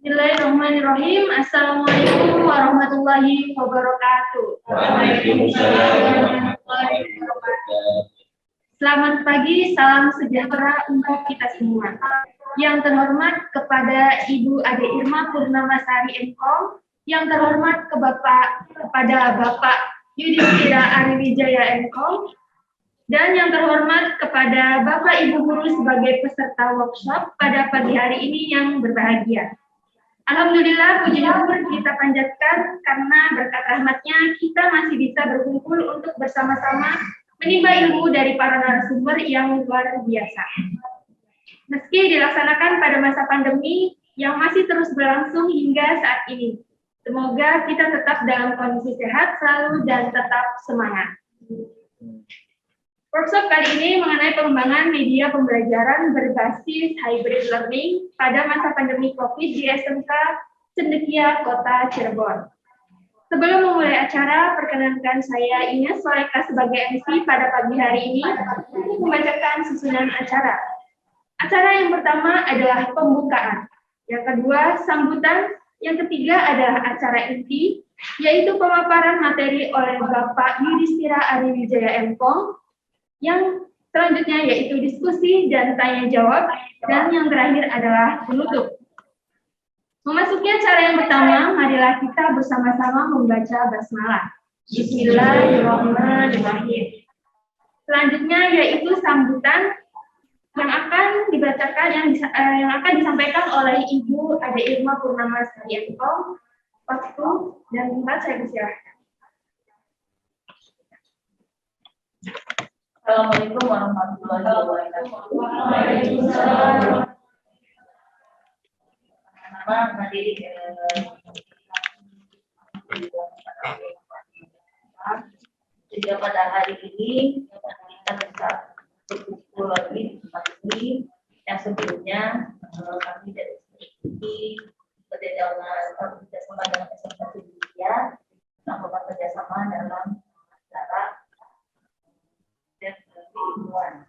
Bismillahirrahmanirrahim. Assalamualaikum warahmatullahi wabarakatuh. Waalaikumsalam warahmatullahi wabarakatuh. Selamat pagi, salam sejahtera untuk kita semua. Yang terhormat kepada Ibu Ade Irma Purnamasari Enkom, yang terhormat kepada Bapak Yudhistira Ariwijaya Enkom, dan yang terhormat kepada Bapak Ibu Guru sebagai peserta workshop pada pagi hari ini yang berbahagia. Alhamdulillah, puji syukur kita panjatkan karena berkat rahmatnya kita masih bisa berkumpul untuk bersama-sama menimba ilmu dari para narasumber yang luar biasa. Meski dilaksanakan pada masa pandemi yang masih terus berlangsung hingga saat ini, semoga kita tetap dalam kondisi sehat selalu dan tetap semangat. Workshop kali ini mengenai pengembangan media pembelajaran berbasis hybrid learning pada masa pandemi COVID di SMK Cendekia, Kota Cirebon. Sebelum memulai acara, perkenankan saya Ines Soleka sebagai MC pada pagi hari ini untuk membacakan susunan acara. Acara yang pertama adalah pembukaan, yang kedua sambutan, yang ketiga adalah acara inti, yaitu pemaparan materi oleh Bapak Yudhistira Ariwijaya Enkom. Yang selanjutnya yaitu diskusi dan tanya jawab, dan yang terakhir adalah penutup. Memasuki acara yang pertama, marilah kita bersama-sama membaca basmalah. Bismillahirrahmanirrahim. Selanjutnya yaitu sambutan yang akan dibacakan yang akan disampaikan oleh Ibu Ade Irma Purnamasari Enkom. Waktu dan tempat saya persilahkan. Assalamualaikum warahmatullahi wabarakatuh. Waalaikumsalam. Nama materi juga pada hari ini kita bisa berkumpul lagi di tempat ini yang sebelumnya kami dari sini kerjasama dengan SMK Cendekia melakukan kerjasama dalam acara ilmuwan.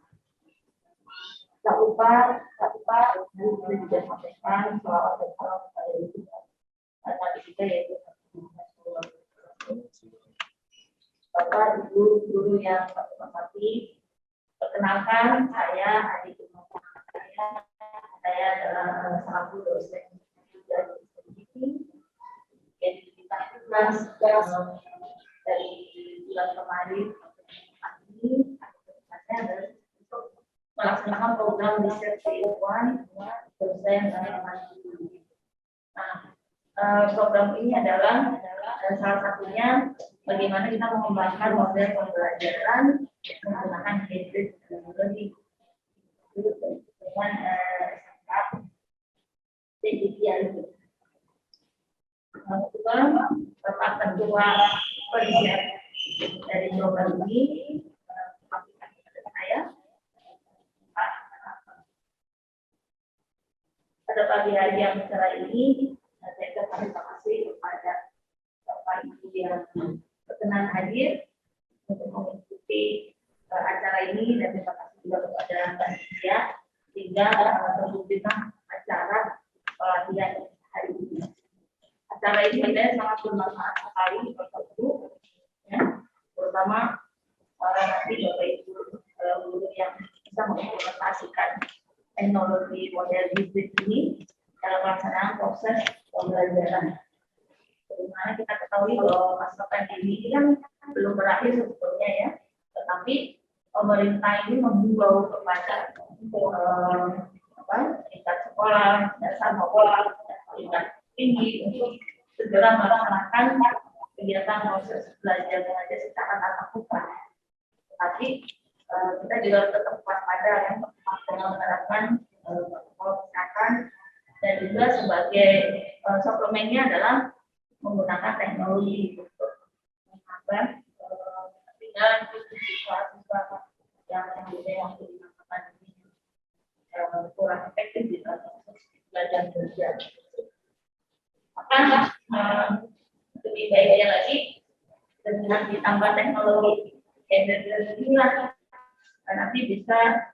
Tak lupa guru juga sampaikan soal kepada ibu dan juga yaitu Bapak Ibu guru yang hormati, perkenalkan saya Adi Irma. Saya adalah selaku dosen dari SMK yang kita tugas dari bulan kemarin ini untuk melaksanakan program riset ilmuwan dosen dan mahasiswa. Nah, program ini adalah salah satunya bagaimana kita mengembangkan model pembelajaran menggunakan hybrid learning dengan SMK Cendekia itu. Kebetulan Bapak Ketua Riset dari program ini pada pagi hari yang cerah ini, saya terima kasih kepada Bapak Ibu yang berkenan hadir untuk mengikuti acara ini, dan terima kasih juga kepada Mbak Sia sehingga terwujudnya acara pelatihan hari ini. Acara ini sebenarnya sangat bermanfaat sekali untuk Ibu, ya, terutama nanti Bapak Ibu guru yang bisa mengimplementasikan teknologi model hybrid ini dalam pelaksanaan proses pembelajaran. Bagaimana kita ketahui bahwa masa pandemi ini kan belum berakhir sebetulnya ya, tetapi pemerintah ini menghimbau kepada tingkat sekolah, dasar sekolah, tingkat tinggi untuk segera melaksanakan kegiatan proses belajar mengajar secara tatap muka. Tetapi kita juga tetap waspada ya, dengan menerapkan protokol kesehatan, dan juga sebagai suplemennya adalah menggunakan teknologi untuk menghambat ketinggalan siswa-siswa yang waktu di masa pandemi kurang efektif di dalam proses belajar kerja. Maka lebih baiknya lagi dengan ditambah teknologi inilah nanti bisa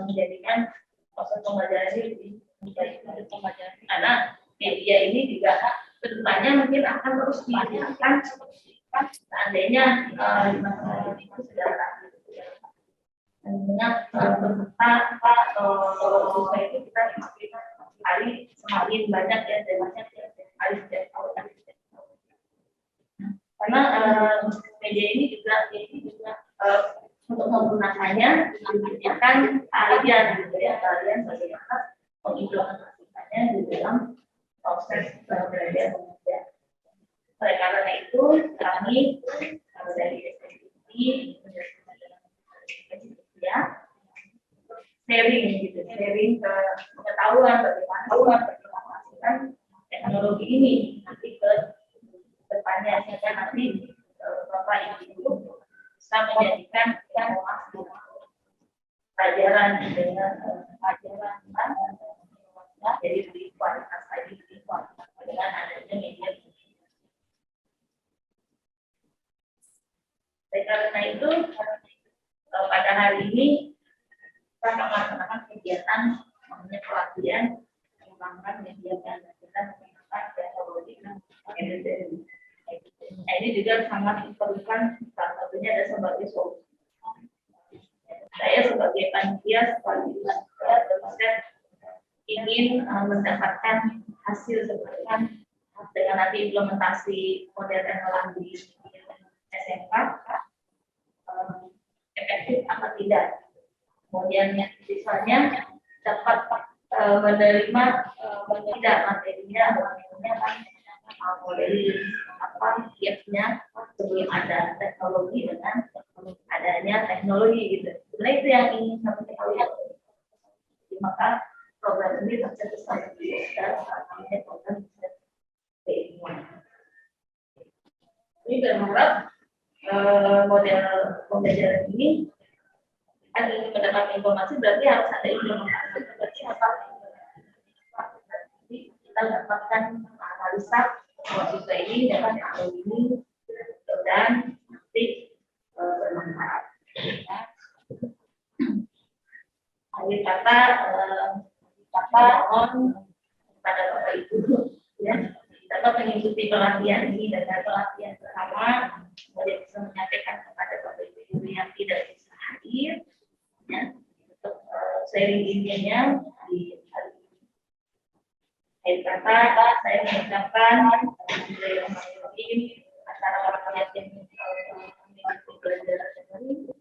menjadikan proses pembelajaran ini lebih baik untuk pembelajaran anak media ini juga kedepannya mungkin akan terus dilakukan seandainya di masa ini sudah mengingat peserta siswa itu kita semakin banyak ya, dan banyak hari setiap tahun. Karena media ini juga untuk menggunakannya menyediakan kalian gitu ya, kalian bagaimana mengimplementasikannya di dalam proses belajar mengajar. Oleh karena itu kami dari SMPT ya sharing ke pengetahuan bagaimana mengimplementasikan teknologi ini nanti ke depannya, sehingga nanti Bapak Ibu bisa menjadikan pelajaran dengan pelajaran jadi lebih kualitas lagi, dengan adanya media. Oleh karena itu pada hari ini kita melaksanakan kegiatan namanya pelatihan mengembangkan media dan menggunakan teknologi edukasi. Nah, ini juga sangat diperlukan, salah satunya ada sebagai solusi. Saya sebagai panitia dosen ingin mendapatkan hasil sebenarnya dengan nanti implementasi model teknologi SMK efektif atau tidak. Kemudian siswanya dapat menerima tidak materinya dari apa kiatnya sebelum ada teknologi dengan adanya teknologi gitu. Sebenarnya itu yang ingin kami lihat. Maka program ini tercetus dan namanya program keilmuan. Ini berharap model pembelajaran ini kan ingin mendapat informasi, berarti harus ada implementasi. Berarti apa? Jadi kita dapatkan analisa siswa ini dapat teknologi ini dan nanti bermanfaat. Akhir kata pada Bapak Ibu ya, dapat mengikuti pelatihan ini dengan pelatihan bersama, kemudian bisa menyampaikan kepada Bapak Ibu yang tidak bisa hadir ya, untuk sharing ilmunya di hari ini. Akhir kata saya mengucapkan acara pelatihan mengikuti pelajaran ini,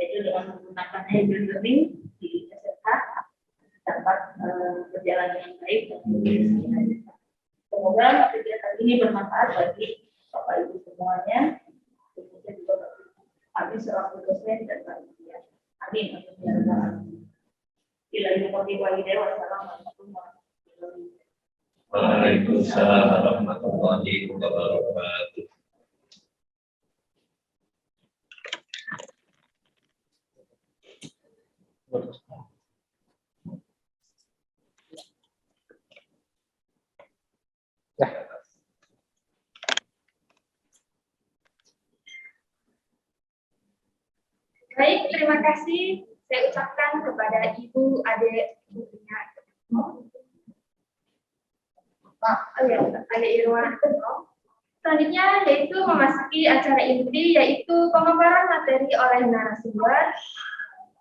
yaitu dengan menggunakan hybrid learning di SMK dapat berjalan dengan baik. Semoga kegiatan ini bermanfaat bagi Bapak Ibu semuanya, khususnya juga kami selaku dosen dan panitia. Amin. Waalaikumsalam warahmatullahi wabarakatuh. Baik, terima kasih saya ucapkan kepada Ibu Ade Irwan. Selanjutnya yaitu memasuki acara inti, yaitu pemaparan materi oleh narasumber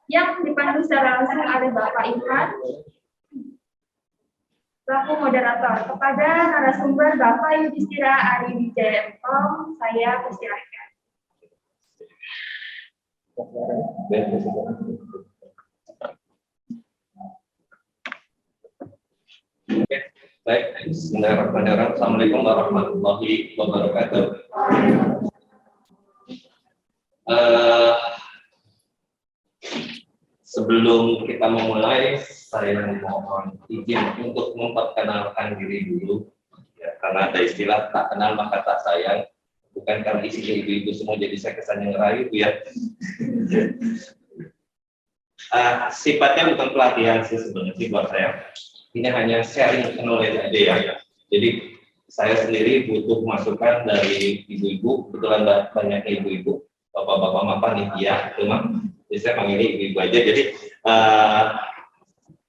yang dipandu secara langsung oleh Bapak Irfan selaku moderator. Kepada narasumber Bapak Yudhistira Ari Wijaya MKOM, saya persilahkan. Baik, bismillahirrahmanirrahim. Assalamualaikum warahmatullahi wabarakatuh. Sebelum kita memulai, saya mohon izin untuk memperkenalkan diri dulu, ya, karena ada istilah tak kenal maka tak sayang. Bukan karena isinya ibu-ibu semua jadi saya kesannya ngerayu ya. Sifatnya bukan pelatihan sih sebenarnya buat saya. Ini hanya sharing knowledge aja ya. Jadi saya sendiri butuh masukan dari ibu-ibu, kebetulan banyaknya ibu-ibu, bapak-bapak mapan nih ya, cuma jadi saya panggil ibu-ibu aja. Jadi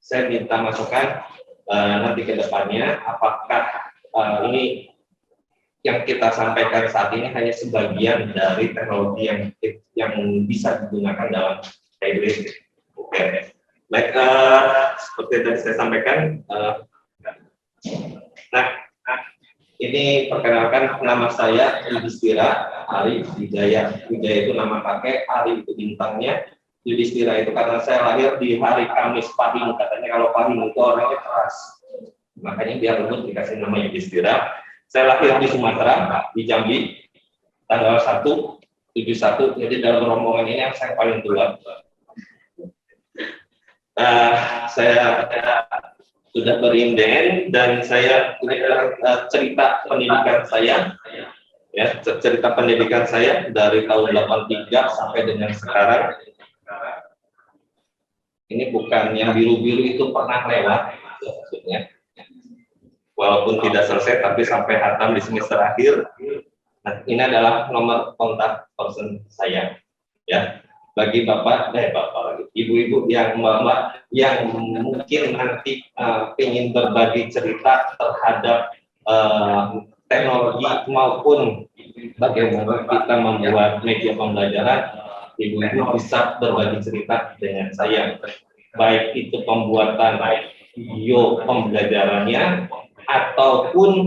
saya minta masukan nanti ke depannya apakah ini yang kita sampaikan saat ini hanya sebagian dari teknologi yang bisa digunakan dalam hybrid. Oke. Baik, seperti yang tadi saya sampaikan, ini perkenalkan, nama saya Yudhistira Ari Wijaya. Wijaya itu nama pakai, Ari itu bintangnya, Yudhistira itu karena saya lahir di hari Kamis Pahing. Katanya kalau Pahing itu orangnya keras, makanya biar lembut dikasih nama Yudhistira. Saya lahir di Sumatera, di Jambi, tanggal 1/71. Jadi dalam rombongan ini saya paling tua. Saya sudah berinden dan saya cerita pendidikan saya, ya, cerita pendidikan saya dari tahun 83 sampai dengan sekarang. Ini bukan yang biru-biru itu pernah lewat, maksudnya. Walaupun tidak selesai, tapi sampai hatam di semester akhir. Nah, ini adalah nomor kontak person saya, ya. Bagi bapak lagi, ibu-ibu yang mbak yang mungkin nanti ingin berbagi cerita terhadap teknologi maupun bagaimana kita membuat media pembelajaran, ibu-ibu bisa berbagi cerita dengan saya. Baik itu pembuatan video pembelajarannya, ataupun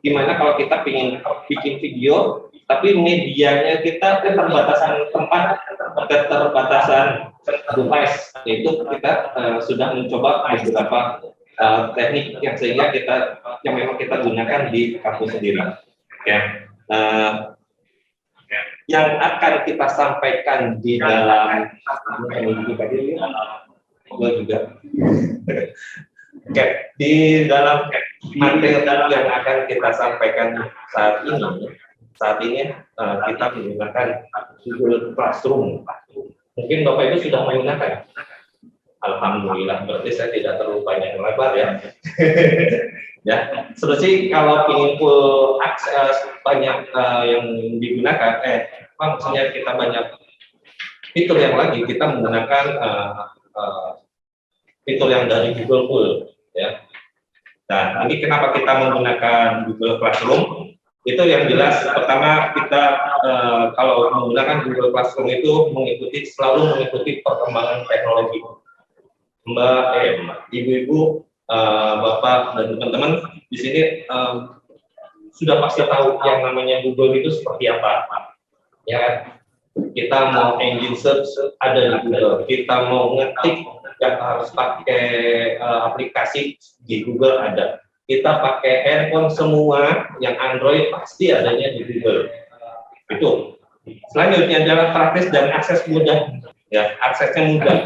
gimana kalau kita ingin bikin video tapi medianya kita keterbatasan tempat, keterbatasan device, yaitu kita sudah mencoba beberapa teknik yang sehingga yang memang kita gunakan di kampus sendiri, ya. Yang akan kita sampaikan di dalam juga oke, di dalam materi yang akan kita sampaikan saat ini kita menggunakan Google Classroom. Mungkin Bapak Ibu sudah menggunakan. Alhamdulillah, berarti saya tidak terlalu banyak lebar ya. Ya, sebenarnya kalau ingin full akses banyak yang digunakan, maksudnya kita banyak fitur yang lagi, kita menggunakan fitur yang dari Google Full, ya. Nah, ini kenapa kita menggunakan Google Classroom? Itu yang jelas, pertama kita kalau menggunakan Google Classroom itu selalu mengikuti perkembangan teknologi. Mbak, ibu-ibu, bapak dan teman-teman di sini sudah pasti tahu yang namanya Google itu seperti apa, ya kan? Kita mau engine search ada di Google, kita mau ngetik yang harus pakai aplikasi di Google ada. Kita pakai handphone semua yang Android pasti adanya di Google. Itu. Selanjutnya jalan praktis dan akses mudah. Ya, aksesnya mudah.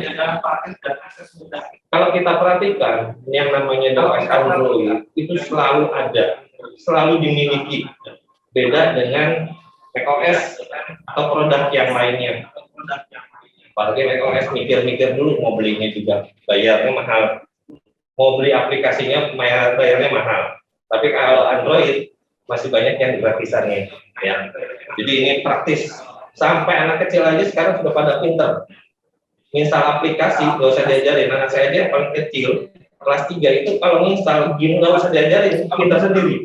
Kalau kita perhatikan yang namanya device Android itu selalu ada, selalu dimiliki. Beda dengan macOS atau produk yang lainnya. Apalagi macOS mikir-mikir dulu mau belinya juga, bayarnya mahal. Mau beli aplikasinya bayarnya mahal. Tapi kalau Android masih banyak yang gratisannya, ya. Jadi ini praktis. Sampai anak kecil aja sekarang sudah pada pinter. Install aplikasi nggak usah diajarin. Anak saya dia paling kecil kelas 3 itu kalau install game nggak usah diajarin, pinter sendiri.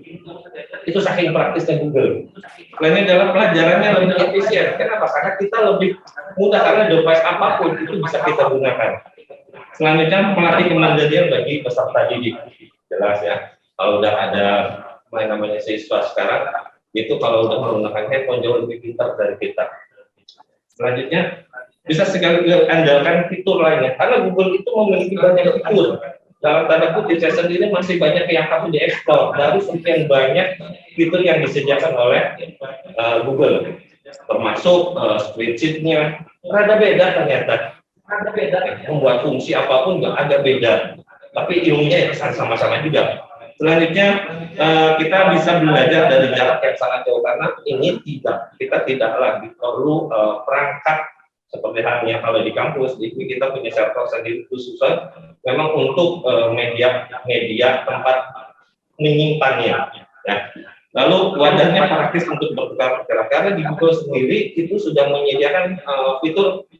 Itu saking praktisnya Google. Lainnya adalah pelajarannya lebih efisien. Kenapa? Karena kita lebih mudah, karena device apapun itu bisa kita gunakan. Selanjutnya melatih kemandirian bagi peserta didik. Jelas ya. Kalau udah ada namanya siswa sekarang, itu kalau udah menggunakan handphone jauh lebih pintar dari kita. Selanjutnya bisa sekali andalkan fitur lainnya, karena Google itu memiliki banyak fitur. Dalam tanda kutip saya sendiri masih banyak yang harus dieksplor dari sekian banyak fitur yang disediakan oleh Google, termasuk spreadsheet-nya. Rada beda ternyata. Ada beda, membuat fungsi apapun nggak ada beda, tapi ilmunya sama-sama juga. Selanjutnya kita bisa belajar dari jarak yang sangat jauh, karena ini kita tidak lagi perlu perangkat seperti halnya kalau di kampus. Jadi kita punya server sendiri khusus memang untuk media tempat menyimpannya. Ya. Lalu wadahnya praktis untuk bertukar pikiran, karena di Google sendiri itu sudah menyediakan fitur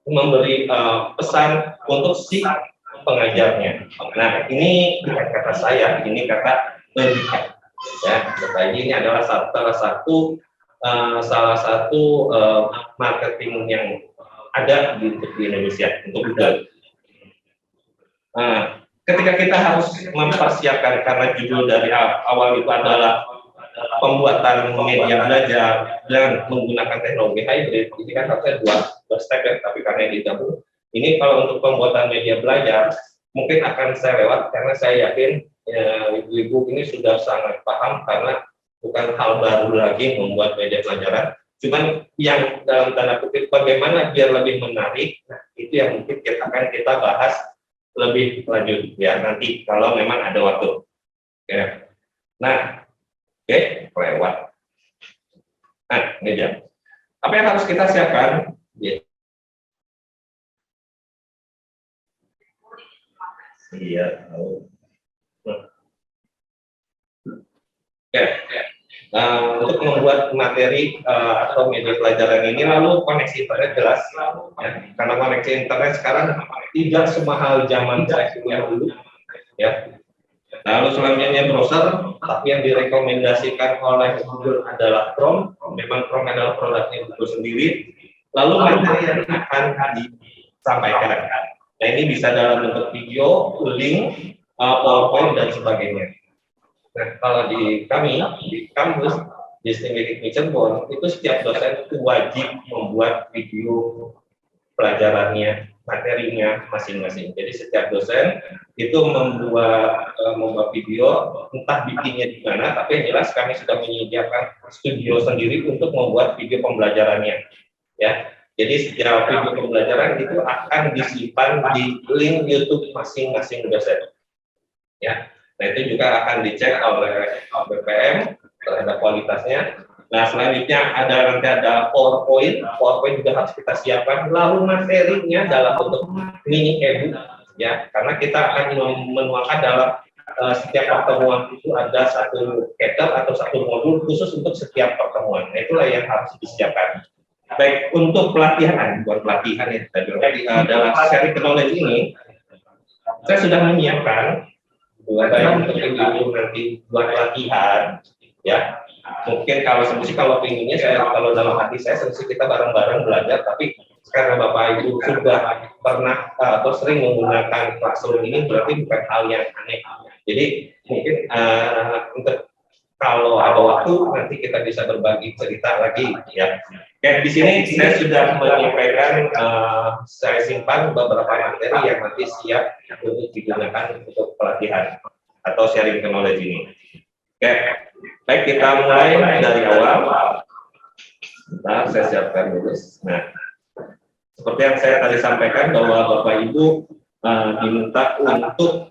memberi pesan untuk si pengajarnya. Nah, ini bukan kata saya, ini kata Berika. Ya, kata ini adalah salah satu marketing yang ada di Indonesia untuk Google. Ketika kita harus mempersiapkan, karena judul dari awal itu adalah pembuatan media belajar dan menggunakan teknologi hybrid, ini kan harusnya dua step ya, tapi karena digabung, ini kalau untuk pembuatan media belajar mungkin akan saya lewat karena saya yakin ibu-ibu ini sudah sangat paham karena bukan hal baru lagi membuat media pelajaran. Cuman yang dalam tanda kutip bagaimana biar lebih menarik, nah itu yang mungkin akan kita bahas lebih lanjut ya nanti kalau memang ada waktu. Ya. Nah, oke, lewat. Nah, ini dia. Apa yang harus kita siapkan? Iya. Oke. Untuk membuat materi atau media pelajaran ini, lalu koneksi internet jelas, ya. Karena koneksi internet sekarang tidak semahal zaman yang dulu, ya. Lalu selanjutnya browser, tapi yang direkomendasikan oleh Google adalah Chrome. Memang Chrome adalah produknya Google sendiri. Lalu materi yang akan disampaikan. Nah, ini bisa dalam bentuk video, link, PowerPoint dan sebagainya. Nah, kalau di kami, di kampus, di STIM Cirebon, itu setiap dosen itu wajib membuat video pelajarannya, materinya masing-masing. Jadi setiap dosen itu membuat video, entah bikinnya di mana, tapi yang jelas kami sudah menyediakan studio sendiri untuk membuat video pembelajarannya. Ya, jadi setiap video pembelajaran itu akan disimpan di link YouTube masing-masing dosen. Ya. Nah, itu juga akan dicek oleh BPM terhadap kualitasnya. Nah, selanjutnya nanti ada PowerPoint juga harus kita siapkan. Lalu materinya dalam bentuk mini ebook, ya, karena kita akan menuangkan dalam setiap pertemuan itu ada satu chapter atau satu modul khusus untuk setiap pertemuan. Nah, itulah yang harus disiapkan. Baik untuk pelatihan, buat pelatihan ya, dalam seri knowledge ini, saya sudah menyiapkan untuk ibu nanti buat latihan, ya. Mungkin kalau pinginnya kalau dalam hati saya kita bareng-bareng belajar, tapi karena Bapak Ibu sudah pernah atau sering menggunakan Classroom ini berarti bukan hal yang aneh. Jadi mungkin untuk kalau ada waktu nanti kita bisa berbagi cerita lagi, ya. Oke, di sini saya sudah menyampaikan, saya simpan beberapa materi yang nanti siap untuk digunakan untuk pelatihan atau sharing knowledge ini. Oke, baik, kita mulai dari awal. Nah, saya siapkan dulu. Nah, seperti yang saya tadi sampaikan bahwa Bapak Ibu diminta untuk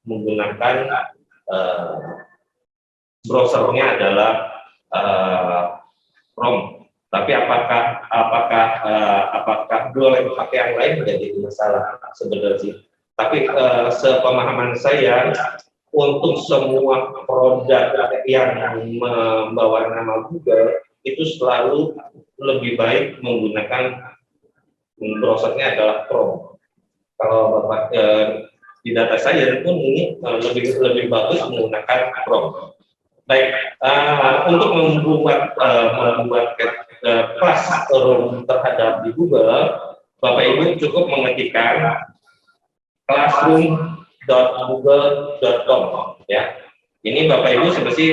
menggunakan browsernya adalah Chrome. Tapi apakah boleh pakai yang lain menjadi masalah sebenarnya. Tapi sepemahaman saya untuk semua produk yang membawa nama Google itu selalu lebih baik menggunakan browsernya adalah Chrome. Kalau Bapak di data saya pun ini lebih bagus menggunakan Chrome. Baik, untuk membuat Classroom terhadap di Google, Bapak Ibu cukup mengetikkan classroom.google.com, ya. Ini Bapak Ibu sebenarnya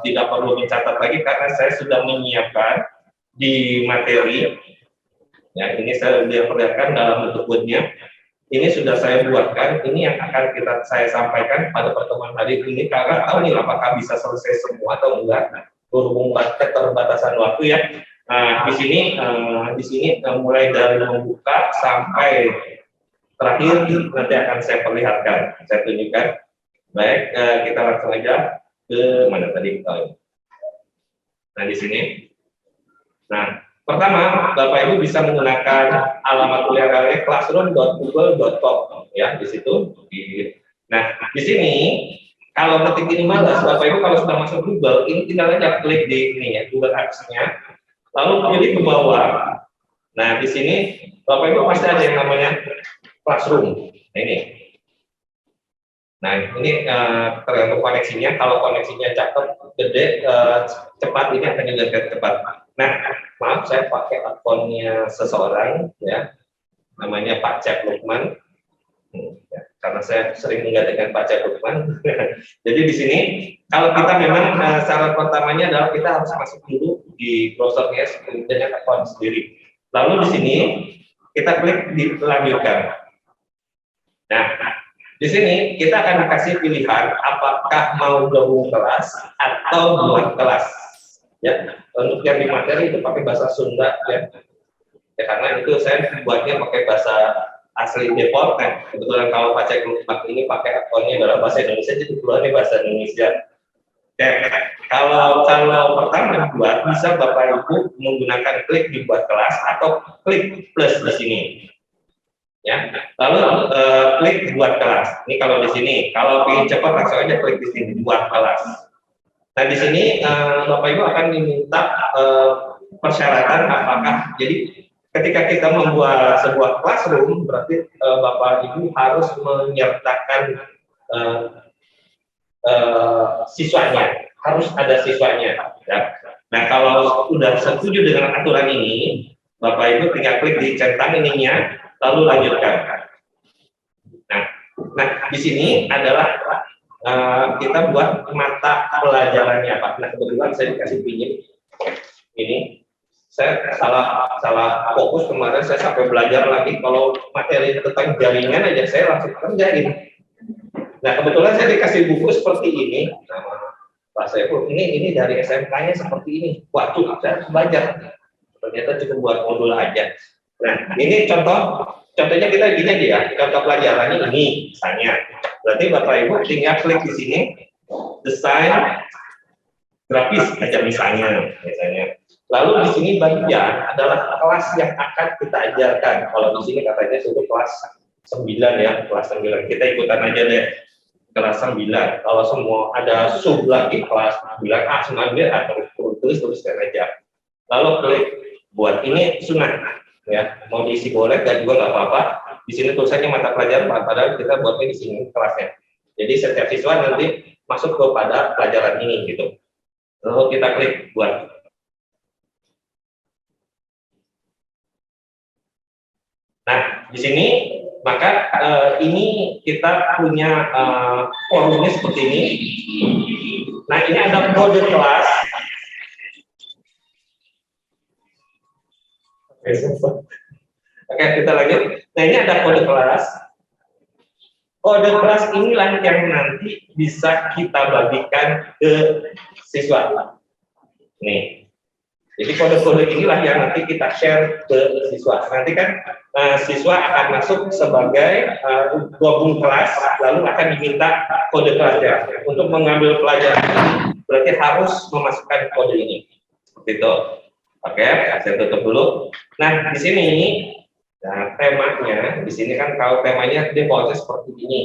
tidak perlu mencatat lagi karena saya sudah menyiapkan di materi. Ya, ini saya perlihatkan dalam bentuk wordnya. Ini sudah saya buatkan, ini yang akan saya sampaikan pada pertemuan hari ini karena tahu nih apakah bisa selesai semua atau enggak. Berhubung keterbatasan waktu ya. Nah, di sini mulai dari membuka sampai terakhir nanti akan saya perlihatkan, saya tunjukkan. Baik, kita langsung aja ke mana tadi? Nah, di sini. Nah, pertama, Bapak Ibu bisa menggunakan alamat kuliah kalian classroom.google.com, ya, di situ. Nah, di sini kalau ketik ini malas, Bapak Ibu kalau sudah masuk Google, ini tinggal aja klik di ini ya, Google Apps-nya, lalu pilih ke bawah. Nah, di sini Bapak Ibu pasti ada yang namanya classroom. Nah ini. Nah ini tergantung koneksinya. Kalau koneksinya cakep, gede, cepat, ini akan juga cepat. Nah, maaf saya pakai akunnya seseorang ya, namanya Pak Cep Lukman. Ya, karena saya sering menggantikan Pak Cep Lukman. Jadi di sini kalau kita memang syarat pertamanya adalah kita harus masuk dulu di browsernya, kemudian akun sendiri. Lalu di sini kita klik di lanjutkan. Nah, di sini kita akan kasih pilihan apakah mau gabung kelas atau buat kelas. Ya, untuk yang di materi itu pakai bahasa Sunda ya. Ya karena itu saya buatnya pakai bahasa asli Depok kan. Kebetulan kalau Pak Cek Lukman ini pakai akunnya adalah bahasa Indonesia, jadi keluarnya bahasa Indonesia. Ya, kalau pertama dibuat bisa Bapak Ibu menggunakan klik di buat kelas atau klik plus di sini. Ya, lalu klik buat kelas. Ini kalau di sini, kalau ingin cepat langsung aja klik di sini buat kelas. Nah di sini Bapak Ibu akan diminta persyaratan apakah jadi ketika kita membuat sebuah classroom berarti Bapak Ibu harus menyertakan siswanya, harus ada siswanya. Ya. Nah kalau sudah setuju dengan aturan ini, Bapak Ibu tinggal klik di centang ininya, lalu lanjutkan. Nah di sini adalah kita buat mata pelajarannya Pak. Nah kebetulan saya dikasih pinjam ini. Saya salah fokus kemarin, saya sampai belajar lagi kalau materi tentang jaringan aja saya langsung kerjain. Nah kebetulan saya dikasih buku seperti ini sama Pak Saiful, ini dari SMK-nya seperti ini. Waduh, saya harus belajar. Ternyata cukup buat modul aja. Nah ini contohnya kita gini aja ya, contoh pelajarannya ini misalnya. Berarti Bapak Ibu tinggal klik di sini desain grafis aja misalnya. Lalu di sini bagian adalah kelas yang akan kita ajarkan. Kalau di sini katanya sudah kelas 9 ya, kelas 9. Kita ikutan aja deh kelas 9. Kalau semua ada sub lagi kelas 9A, 9B atau tuliskan aja. Lalu klik buat ini sunat ya, mau diisi boleh dan juga nggak apa-apa. Di sini tulisannya mata pelajaran, padahal kita buatnya di sini kelasnya. Jadi setiap siswa nanti masuk kepada pelajaran ini gitu. Lalu kita klik buat. Nah, di sini maka ini kita punya forumnya seperti ini. Nah, ini ada kode kelas. Oke, kita lanjut. Nah, ini ada kode kelas. Kode kelas inilah yang nanti bisa kita bagikan ke siswa. Nih. Jadi kode-kode inilah yang nanti kita share ke siswa. Nanti kan siswa akan masuk sebagai gabung kelas, lalu akan diminta kode kelasnya. Untuk mengambil pelajaran ini, berarti harus memasukkan kode ini. Seperti itu. Oke, saya tutup dulu. Nah, di sini temanya, di sini kan kalau temanya defaultnya seperti ini.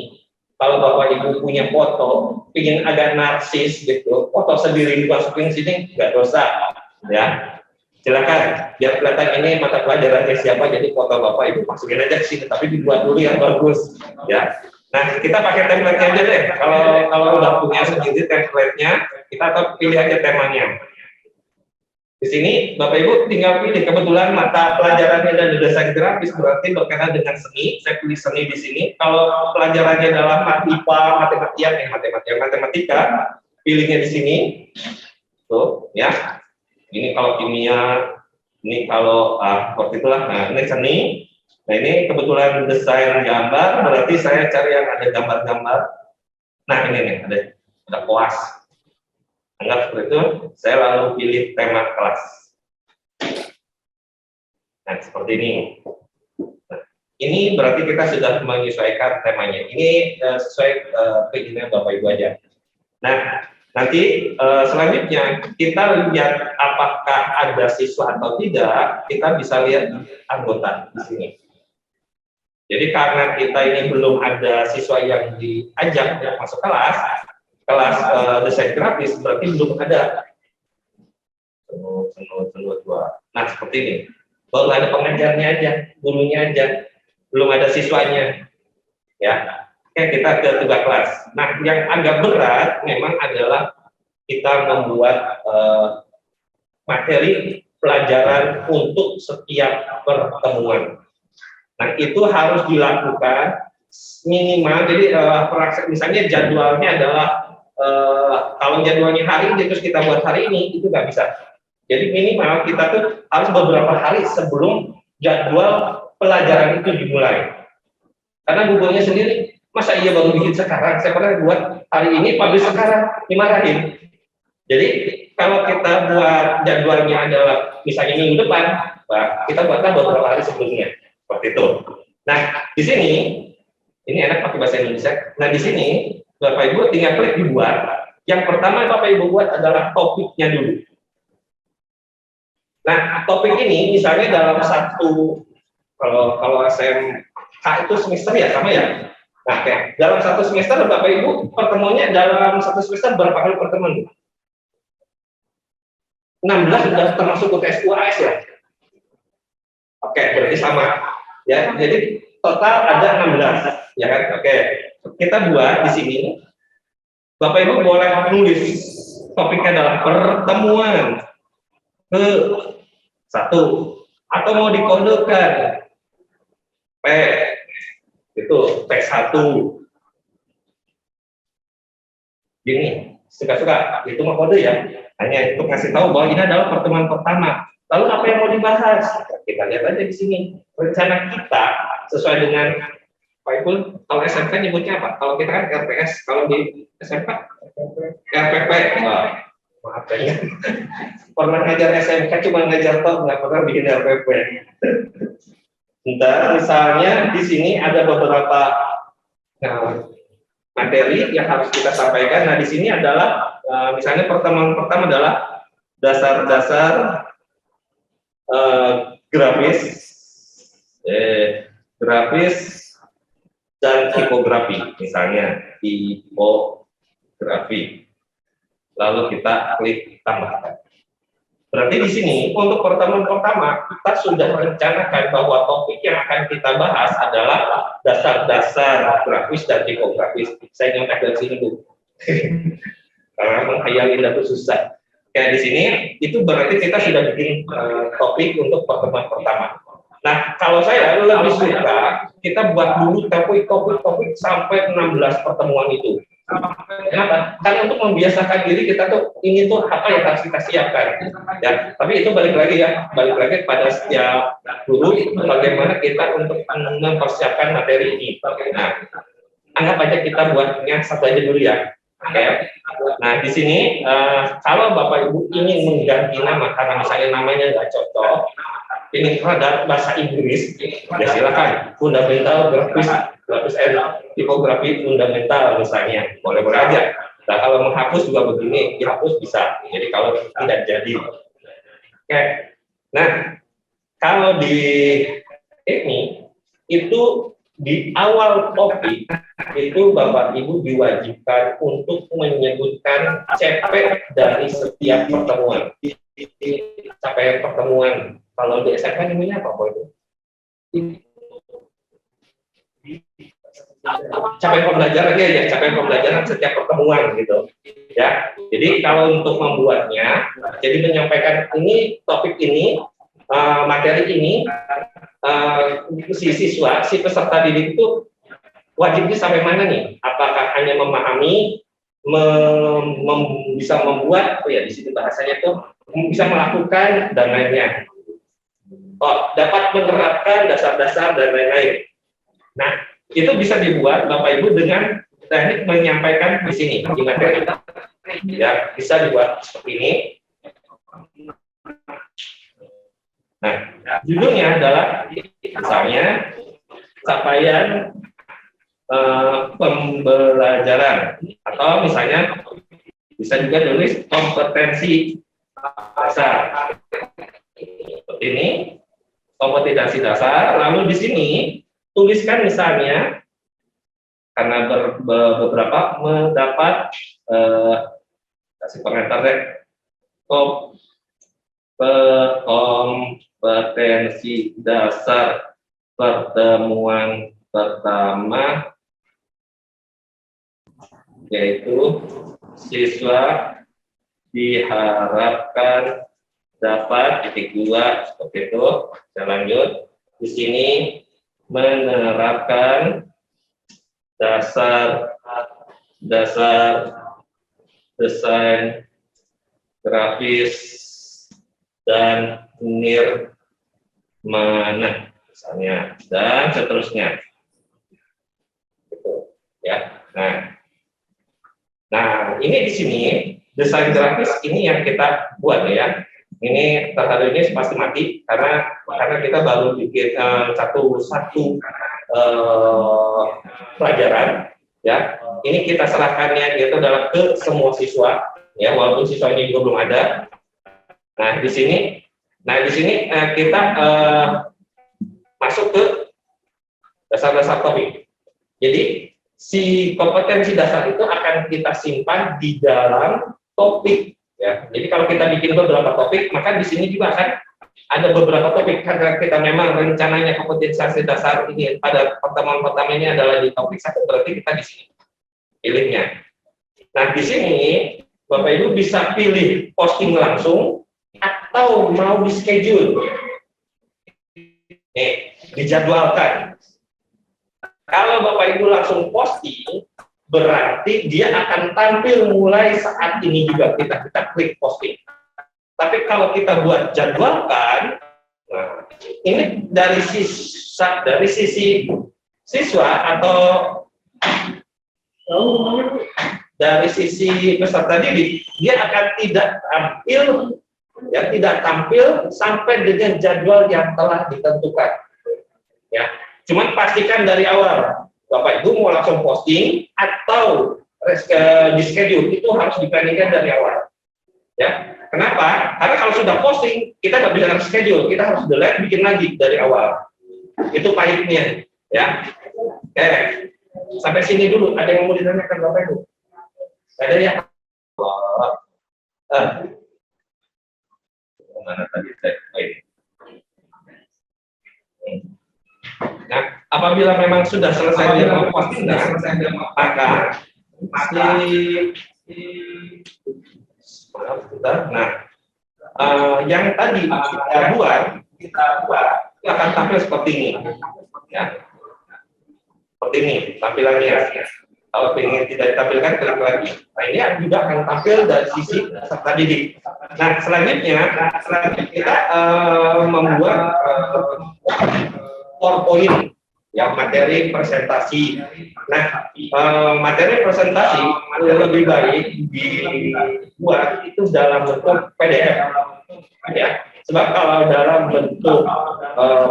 Kalau Bapak Ibu punya foto, ingin agak narsis gitu, foto sendiri dimasukin sini nggak dosa. Ya, silakan biar kelihatan ini mata pelajarannya siapa, jadi foto Bapak Ibu masukin aja ke sini, tapi dibuat dulu yang bagus ya. Nah kita pakai template-nya aja deh. Kalau udah punya sendiri template-nya, kita atau pilih aja temanya. Di sini Bapak Ibu tinggal pilih, kebetulan mata pelajarannya dan desain grafis berarti berkaitan dengan seni, saya pilih seni di sini. Kalau pelajarannya dalam IPA, matematika, pilihnya di sini tuh ya. Ini kalau kimia, ini kalau seperti itulah. Nah ini seni. Nah ini kebetulan desain gambar, berarti saya cari yang ada gambar-gambar. Nah ini nih ada koas. Anggap seperti itu. Saya lalu pilih tema kelas. Nah seperti ini. Nah, ini berarti kita sudah menyesuaikan temanya. Ini sesuai keinginan Bapak Ibu aja. Nah nanti selanjutnya kita lihat apakah ada siswa atau tidak, kita bisa lihat anggota di sini. Jadi karena kita ini belum ada siswa yang diajak masuk kelas desain grafis, berarti belum ada. Nah seperti ini, baru ada pengajarnya aja, gurunya aja. belum ada siswanya. Ya, oke, kita ke tugas kelas. Nah, yang agak berat memang adalah kita membuat materi pelajaran untuk setiap pertemuan. Nah, itu harus dilakukan minimal. Jadi misalnya jadwalnya adalah kalau jadwalnya hari ini terus kita buat hari ini, itu nggak bisa. Jadi minimal kita tuh harus beberapa hari sebelum jadwal pelajaran itu dimulai. Karena gurunya sendiri, masa iya baru bikin sekarang? Saya pernah buat hari ini, publish sekarang, dimarahin. Jadi kalau kita buat jadwalnya adalah misalnya minggu depan, kita buatlah beberapa hari sebelumnya, seperti itu. Nah, di sini ini enak pakai bahasa Indonesia. Nah, di sini Bapak Ibu tinggal klik dibuat. Yang pertama Bapak Ibu buat adalah topiknya dulu. Nah, topik ini misalnya dalam satu, kalau SMK itu semester ya sama ya. Nah, dalam satu semester Bapak Ibu pertemuannya dalam satu semester berapa kali pertemuan? 16 sudah termasuk UTS UAS ya. Oke, berarti sama. Ya, jadi total ada 16, ya kan? Oke. Kita buat di sini. Bapak Ibu boleh nulis topiknya adalah pertemuan ke 1 atau mau dikodekan P itu P1 gini, suka-suka itu mah kode ya, hanya untuk ngasih tahu bahwa ini adalah pertemuan pertama. Lalu apa yang mau dibahas? Kita lihat aja di sini rencana kita sesuai dengan Pak Ibu. Kalau SMK nyebutnya apa? Kalau kita kan RPS, kalau di SMK RPP. Maaf ya, pernah ngajar SMK cuma ngajar top, nggak pernah bikin RPP. Bentar, misalnya di sini ada beberapa materi yang harus kita sampaikan. Nah, di sini adalah misalnya pertemuan pertama adalah dasar-dasar grafis dan tipografi, misalnya tipografi. Lalu kita klik tambahkan. Berarti di sini untuk pertemuan pertama kita sudah merencanakan bahwa topik yang akan kita bahas adalah dasar-dasar grafis dan tipografis. Saya nyontek dari sini Bu, karena menghayalin itu susah. Kayak di sini itu berarti kita sudah bikin topik untuk pertemuan pertama. Nah, kalau saya lebih suka kita buat dulu topik sampai 16 pertemuan itu. Kenapa? Karena untuk membiasakan diri kita tuh ini tuh apa yang harus kita siapkan. Ya, tapi itu balik lagi pada setiap guru bagaimana kita untuk mempersiapkan materi ini. Nah, anggap aja kita buatnya satu aja dulu ya. Oke. Nah, di sini kalau Bapak Ibu ingin mengganti nama karena misalnya namanya nggak cocok, ini terhadap bahasa Inggris, ya silakan. Fundamental grafis tipografi fundamental misalnya, boleh aja. Nah, kalau menghapus juga begini, dihapus bisa. Jadi kalau tidak jadi, oke. Nah, kalau di ini itu di awal topik itu Bapak Ibu diwajibkan untuk menyebutkan CP dari setiap pertemuan. Capaian pertemuan. Kalau di SMK namanya apa itu? Capaian pembelajaran ya, capaian pembelajaran setiap pertemuan gitu. Ya. Jadi kalau untuk membuatnya, jadi menyampaikan ini topik ini, materi ini, si siswa, si peserta didik itu wajibnya sampai mana nih? Apakah hanya memahami, bisa membuat, ya di situ bahasanya tuh bisa melakukan dan lainnya. Dapat menerapkan dasar-dasar dan lain-lain. Nah, itu bisa dibuat Bapak Ibu dengan teknik menyampaikan di sini di materi. Ya, bisa dibuat seperti ini. Nah, judulnya adalah misalnya capaian pembelajaran, atau misalnya bisa juga tulis kompetensi dasar. Seperti ini, kompetensi dasar. Lalu di sini tuliskan misalnya karena beberapa mendapat kasih komentar deh, kompetensi dasar pertemuan pertama, yaitu siswa diharapkan dapat titik 2 seperti itu. Saya lanjut. Di sini menerapkan dasar desain grafis dan nirmana misalnya, dan seterusnya. Gitu, ya. Nah, ini di sini desain grafis ini yang kita buat ya. Ini terhadap ini pasti mati karena kita baru bikin satu pelajaran ya. Ini kita serahkannya itu adalah ke semua siswa ya, walaupun siswa ini juga belum ada. Nah, di sini kita masuk ke dasar-dasar topik. Jadi si kompetensi dasar itu akan kita simpan di dalam topik ya. Jadi kalau kita bikin beberapa topik, maka di sini juga akan ada beberapa topik karena kita memang rencananya kompetensi dasar ini pada pertemuan pertama ini adalah di topik 1, berarti kita di sini pilihnya. Nah, di sini Bapak Ibu bisa pilih posting langsung atau mau di schedule. Nih, dijadwalkan. Kalau Bapak Ibu langsung posting, berarti dia akan tampil mulai saat ini juga kita klik posting. Tapi kalau kita buat jadwalkan, nah, ini dari sisi siswa atau dari sisi peserta didik, dia akan tidak tampil sampai dengan jadwal yang telah ditentukan. Ya, cuman pastikan dari awal. Bapak Ibu mau langsung posting atau di schedule, itu harus diplanningkan dari awal. Ya, kenapa? Karena kalau sudah posting, kita nggak bisa schedule, kita harus delete, bikin lagi dari awal. Itu pahitnya, ya. Oke, sampai sini dulu. Ada yang mau ditanyakan Bapak Ibu? Ada ya? Mana tadi saya? Nah, apabila memang sudah selesai dia posting, maka yang tadi kita buat itu akan tampil seperti ini, ya, seperti ini tampilannya. Kalau ingin tidak ditampilkan, klik lagi. Nah, ini juga akan tampil dari sisi peserta didik. Nah, selanjutnya kita membuat PowerPoint, ya, materi presentasi. Nah, materi presentasi lebih baik dibuat itu dalam bentuk PDF, ya. Sebab kalau dalam bentuk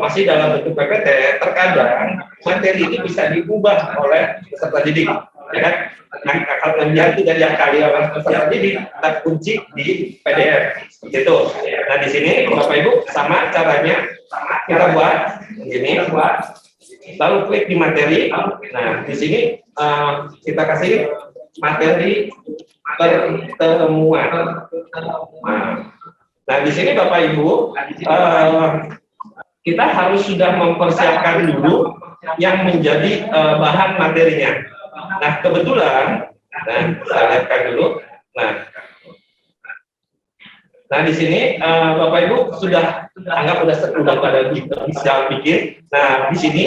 masih dalam bentuk PPT, terkadang materi ini bisa diubah oleh peserta didik, ya kan? Nah, kalau dia tidak diakali oleh peserta didik, terkunci di PDF, gitu. Nah, di sini Bapak Ibu sama caranya kita buat ini, lalu klik di materi. Nah, di sini kita kasih materi pertemuan. Nah, di sini Bapak Ibu kita harus sudah mempersiapkan dulu yang menjadi bahan materinya. Nah, kebetulan, saya lihatkan dulu. Nah, di sini Bapak Ibu sudah pada bisa bikin. Nah, di sini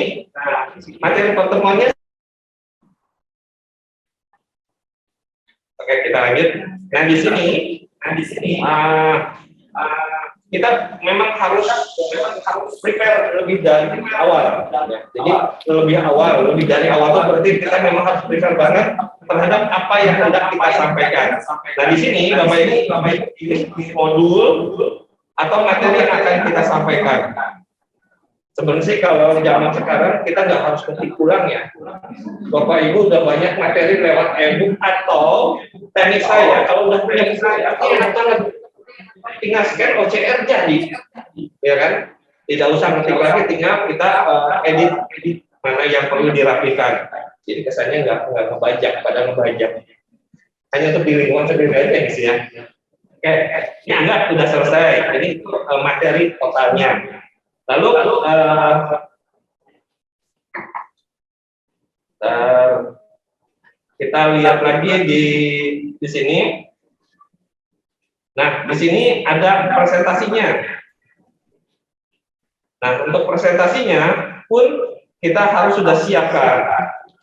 materi pertemuannya. Oke, kita lanjut. Nah, di sini kita memang harus prepare lebih dari awal. Ya. Jadi lebih dari awal itu berarti kita memang harus prepare banget terhadap apa yang hendak kita sampaikan. Nah, di sini Bapak Ibu pilih modul atau materi yang akan kita sampaikan. Sebenarnya sih kalau zaman sekarang kita nggak harus ketik ulang ya. Bapak Ibu udah banyak materi lewat e-book atau teknik saya. Kalau udah punya saya, tinggal scan OCR jadi, ya kan? Tidak usah ngetik lagi, tinggal kita edit mana yang perlu dirapikan. Jadi kesannya nggak ngebajak, pada ngebajak. Hanya untuk di lingkungan sendiri aja sih ya. Oke, ini anggap sudah selesai. Ini materi totalnya. Lalu Kita lihat lagi di sini. Nah, di sini ada presentasinya. Nah, untuk presentasinya pun kita harus sudah siapkan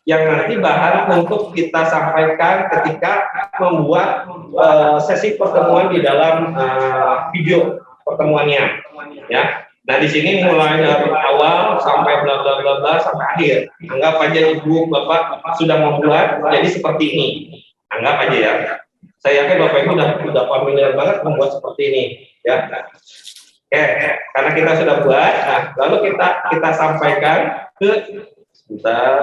yang nanti bahan untuk kita sampaikan ketika membuat sesi pertemuan di dalam video pertemuannya, ya. Nah, di sini mulai dari awal sampai bla bla bla bla sampai akhir. Anggap aja Ibu Bapak sudah membuat jadi seperti ini. Anggap aja ya. Saya yakin Bapak Ibu sudah familiar banget membuat seperti ini, ya. Oke, karena kita sudah buat, nah, lalu kita sampaikan ke sebentar.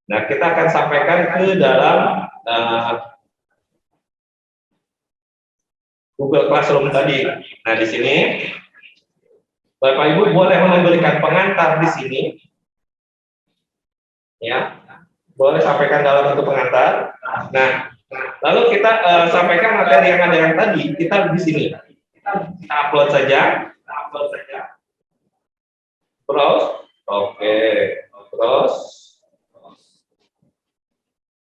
Nah, kita akan sampaikan ke dalam Google Classroom tadi. Nah, di sini Bapak Ibu boleh memberikan pengantar di sini, ya, boleh sampaikan dalam bentuk pengantar. Nah, lalu kita sampaikan materi yang ada yang tadi kita di sini. Kita upload saja. Terus, oke, terus.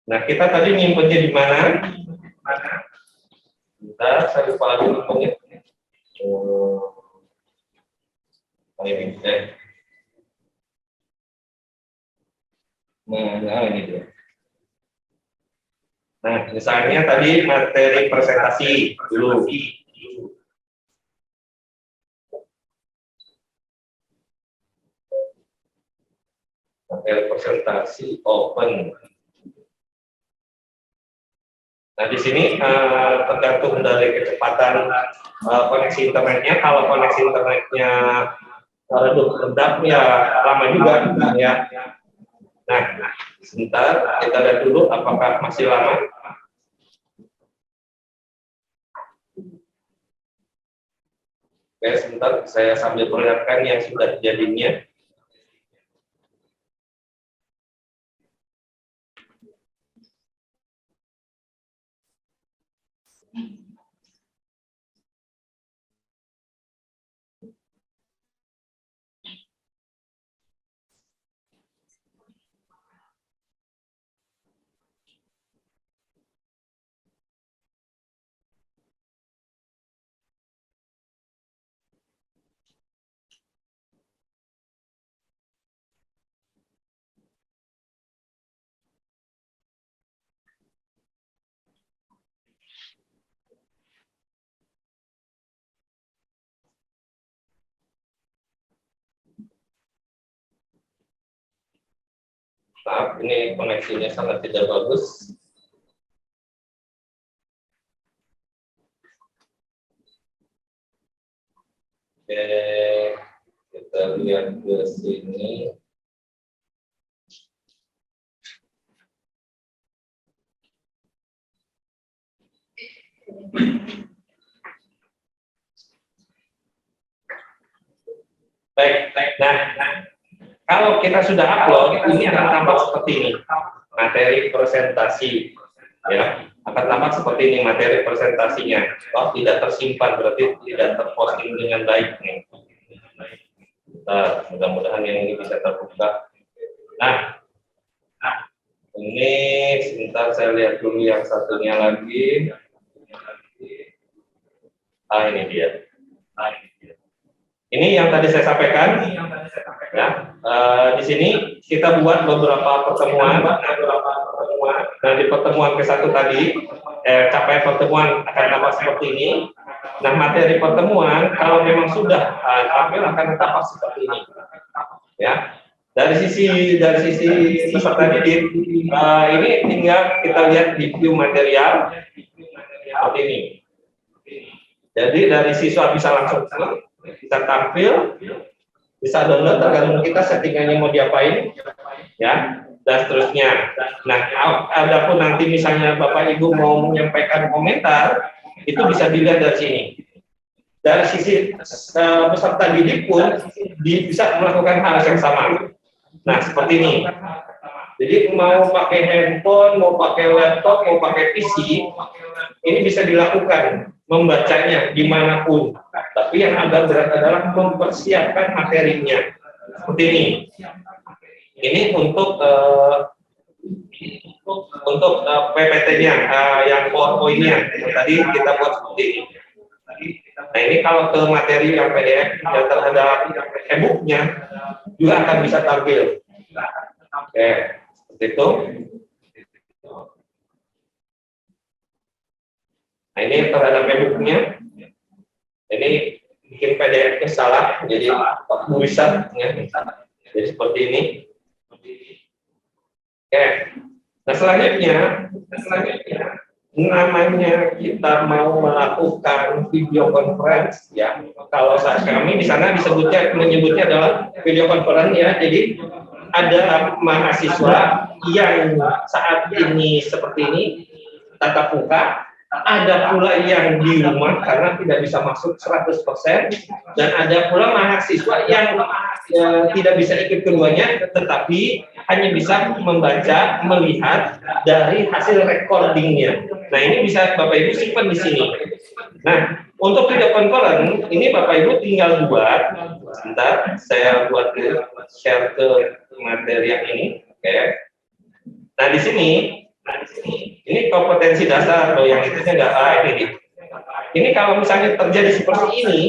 Nah, kita tadi nyimpennya di mana? Bentar, saya lupa lagi nyimpennya. Ini, Nah, ini dia. Nah, misalnya tadi materi presentasi dulu. Materi presentasi open. Nah, di sini tergantung dari kecepatan koneksi internetnya. Kalau koneksi internetnya redup ya lama juga, ya. Nah, sebentar kita lihat dulu apakah masih lama. Oke, sebentar saya sambil perlihatkan yang sudah jadinya. Maaf, ini koneksinya sangat tidak bagus. Oke, kita lihat ke sini. Baik. Nah, kalau kita sudah upload, ini akan tampak seperti ini, materi presentasi, ya, akan tampak seperti ini materi presentasinya. Oh, tidak tersimpan, berarti tidak terposting dengan baik nih. Nah, mudah-mudahan yang ini bisa terbuka. Nah, ini sebentar saya lihat dulu yang satunya lagi. Ini dia. Ini yang tadi saya sampaikan. Ya, di sini kita buat beberapa pertemuan. Nah, di pertemuan ke-1 tadi, capaian pertemuan akan tampak seperti ini. Nah, materi pertemuan kalau memang sudah tampil akan tampak seperti ini. Ya, dari sisi peserta didik, ini tinggal kita lihat di view material seperti ini. Jadi dari siswa bisa langsung bisa tampil, bisa download tergantung kita settingannya mau diapain, ya, dan seterusnya. Nah, adapun nanti misalnya Bapak Ibu mau menyampaikan komentar, itu bisa dilihat dari sini. Dari sisi peserta didik pun bisa melakukan hal yang sama. Nah, seperti ini. Jadi mau pakai handphone, mau pakai laptop, mau pakai PC, ini bisa dilakukan, membacanya dimanapun. Tapi yang agak berat adalah mempersiapkan materinya. Seperti ini. Ini untuk PPT-nya, yang poin-poinnya. Tadi kita buat seperti ini. Nah, ini kalau ke materi yang PDF yang terhadap e-book-nya juga akan bisa tampil. Oke, seperti itu. Nah, ini terhadap e-book-nya. Ini bikin PDF-nya salah, jadi tulisan ya. Jadi seperti ini. Oke. Nah, selanjutnya namanya kita mau melakukan video conference ya. Kalau kami di sana menyebutnya adalah video conference ya. Jadi ada mahasiswa yang saat ini seperti ini tatap muka, ada pula yang di rumah karena tidak bisa masuk 100%, dan ada pula mahasiswa yang tidak bisa ikut keduanya, tetapi hanya bisa membaca, melihat dari hasil recordingnya. Nah, ini bisa Bapak Ibu simpan di sini. Nah, untuk video conference ini Bapak Ibu tinggal buat, sebentar, saya buat share ke materi yang ini, oke. Nah, di sini ini kompetensi dasar loh, yang itu enggak ini. Ini kalau misalnya terjadi seperti ini,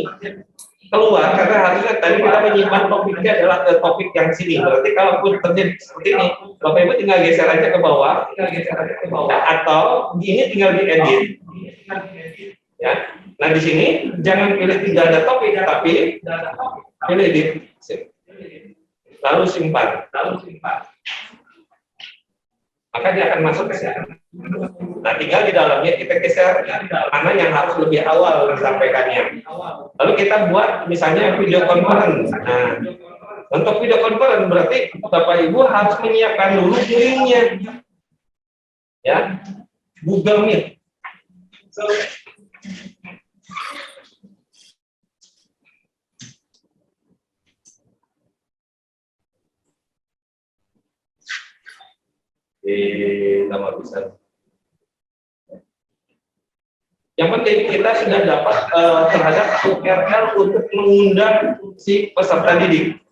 keluar karena harusnya tadi kita menyimpan topiknya adalah ke topik yang sini. Berarti kalau pun terjadi seperti ini, Bapak Ibu tinggal geser aja ke bawah, atau ini tinggal diedit. Ya. Nah, di sini jangan pilih tidak ada topik, tapi pilih edit. Lalu simpan. Maka dia akan masuk ke sini. Nah, tinggal di dalamnya kita geser mana yang harus lebih awal disampaikannya. Lalu kita buat misalnya video conference. Nah, untuk video conference berarti Bapak Ibu harus menyiapkan dulu linknya, ya, Google Meet. Nama besar. Yang penting kita sudah dapat terhadap URL untuk mengundang si peserta didik.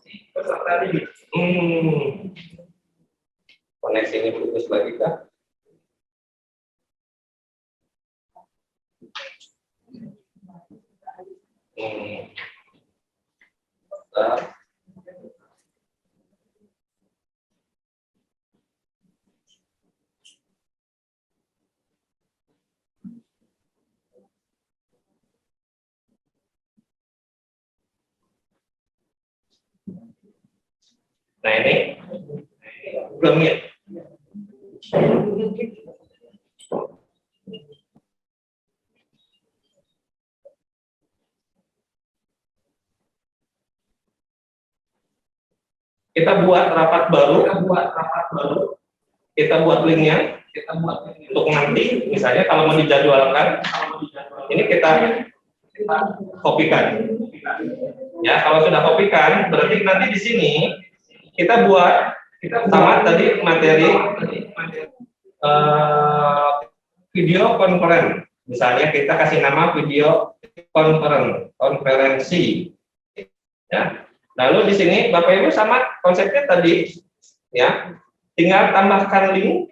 Koneksi ini putus lagi kah? Nah, ini belum ya. Kita buat rapat baru, kita buat linknya, untuk nanti misalnya kalau mau dijadwalkan, ini kita kopikan. Ya, kalau sudah kopikan, berarti nanti di sini kita buat sama tadi materi video conference. Misalnya kita kasih nama video konferensi. Ya. Lalu di sini Bapak Ibu sama konsepnya tadi, ya, tinggal tambahkan link.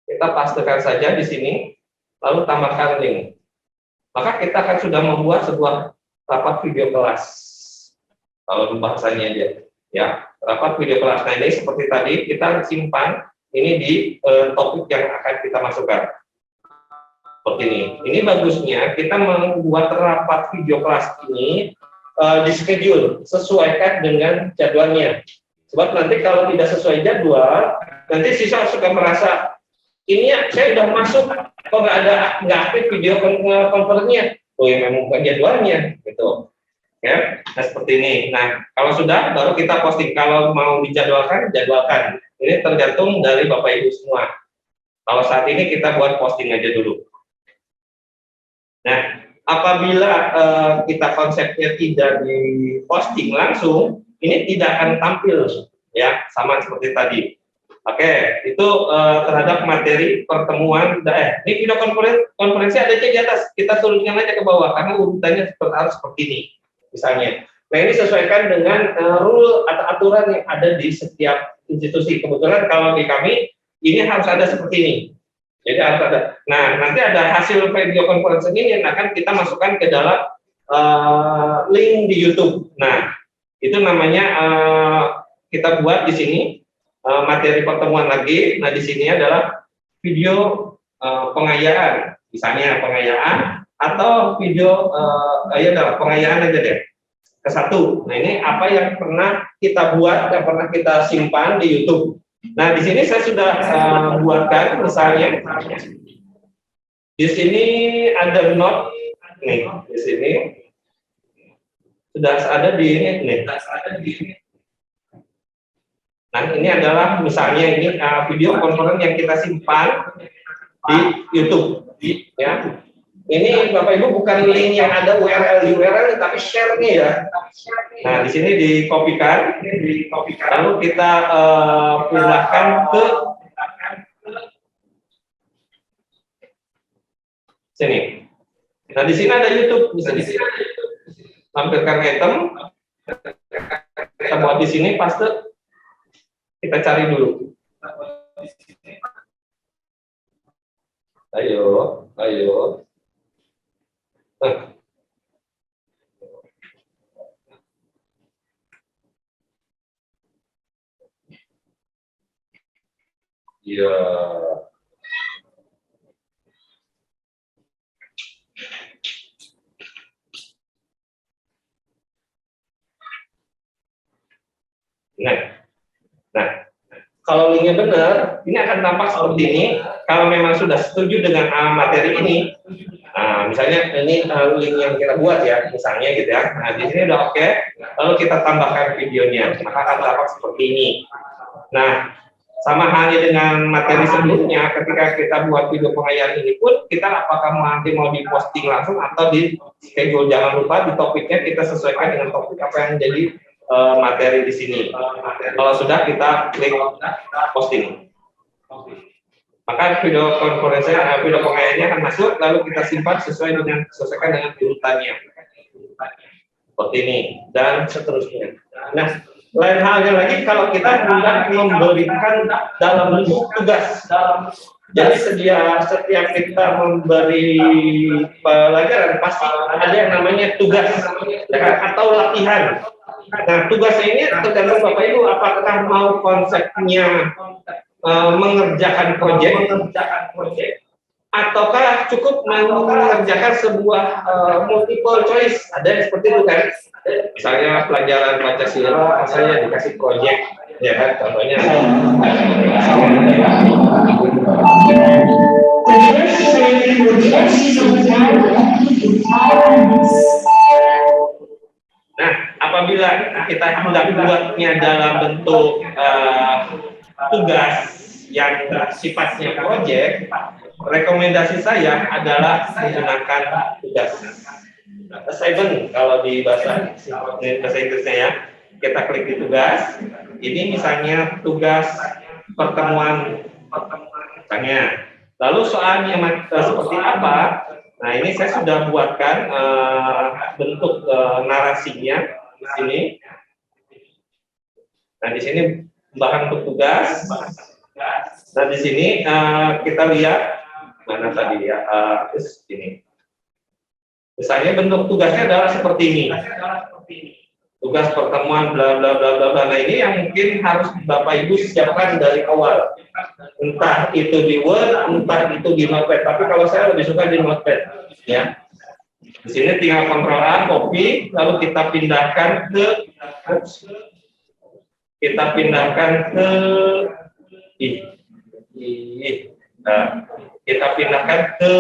Kita pastekan saja di sini, lalu tambahkan link. Maka kita akan sudah membuat sebuah rapat video kelas. Kalau bahasanya dia, ya, rapat video kelas. Nah, ini seperti tadi kita simpan ini di topik yang akan kita masukkan. Seperti ini. Ini bagusnya kita membuat rapat video kelas ini di schedule, sesuaikan dengan jadwalnya. Sebab nanti kalau tidak sesuai jadwal, nanti siswa suka merasa ini ya saya sudah masuk, kok nggak aktif video conference-nya. Oh ya memang bukan jadwalnya, gitu. Ya, nah seperti ini. Nah, kalau sudah baru kita posting. Kalau mau dijadwalkan, jadwalkan. Ini tergantung dari Bapak Ibu semua. Kalau saat ini kita buat posting aja dulu. Nah, apabila kita konsepnya tidak diposting langsung, ini tidak akan tampil, ya, sama seperti tadi. Oke, itu terhadap materi pertemuan. Ini video konferensi ada cek di atas, kita turunkan aja ke bawah karena urutannya harus seperti ini. Misalnya, Nah, ini sesuaikan dengan rule atau aturan yang ada di setiap institusi. Kebetulan kalau di kami ini harus ada seperti ini. Jadi harus ada. Nah, nanti ada hasil video conference ini yang akan kita masukkan ke dalam link di YouTube. Nah, itu namanya kita buat di sini materi pertemuan lagi. Nah, di sini adalah video pengayaan, misalnya pengayaan atau video ya adalah pengayaan aja deh ke satu. Nah, ini apa yang pernah kita buat dan pernah kita simpan di YouTube. Nah, di sini saya sudah buatkan misalnya di sini ada note nih, di sini sudah ada di ini nih. Nah, ini adalah misalnya ini video conference yang kita simpan di YouTube, ya. Ini Bapak Ibu bukan link yang ada URL tapi share nih ya. Nah, di sini dikopikan, lalu kita pindahkan ke sini. Nah, di sini ada YouTube, bisa di sini. Tampilkan item, kita buat di sini, paste, kita cari dulu. Ayo. Ya. Nah, kalau linknya benar, ini akan tampak seperti ini. Kalau memang sudah setuju dengan materi ini, misalnya ini link yang kita buat ya, misalnya gitu ya. Nah, di sini udah oke. Lalu kita tambahkan videonya, maka akan tampak seperti ini. Nah, sama halnya dengan materi sebelumnya, ketika kita buat video pengayaan ini pun, kita apakah nanti mau diposting langsung atau di schedule. Jangan lupa di topiknya kita sesuaikan dengan topik apa yang jadi materi di sini. Kalau sudah, kita klik posting. Maka video konferensinya, video pengayaannya akan masuk, lalu kita simpan sesuaikan dengan urutannya. Seperti ini dan seterusnya. Nah, lain halnya lagi kalau kita hendak memberikan dalam bentuk tugas. Jadi setiap kita memberi pelajaran pasti ada yang namanya tugas atau latihan. Nah, tugas ini tergantung Bapak Ibu apakah mau konsepnya mengerjakan proyek ataukah cukup mengerjakan sebuah multiple choice. Ada yang seperti itu kan, misalnya pelajaran Pancasila saya dikasih proyek ya kan, contohnya nah, apabila kita hendak buatnya dalam bentuk tugas yang sifatnya proyek, rekomendasi saya adalah menggunakan tugas assignment kalau di bahasa Inggrisnya ya. Kita klik di tugas. Ini misalnya tugas pertemuan misalnya. Lalu soalnya seperti apa? Nah, ini saya sudah buatkan bentuk narasinya di sini. Nah, di sini bahan untuk tugas. Nah, di sini kita lihat mana tadi ya, ini. Misalnya bentuk tugasnya adalah seperti ini. Tugas pertemuan bla bla bla bla bla. Nah, ini yang mungkin harus Bapak Ibu siapkan dari awal. Entah itu di Word, entah itu di Notepad. Tapi kalau saya lebih suka di Notepad, ya. Di sini tinggal Ctrl A, copy, lalu kita pindahkan ke kita pindahkan ke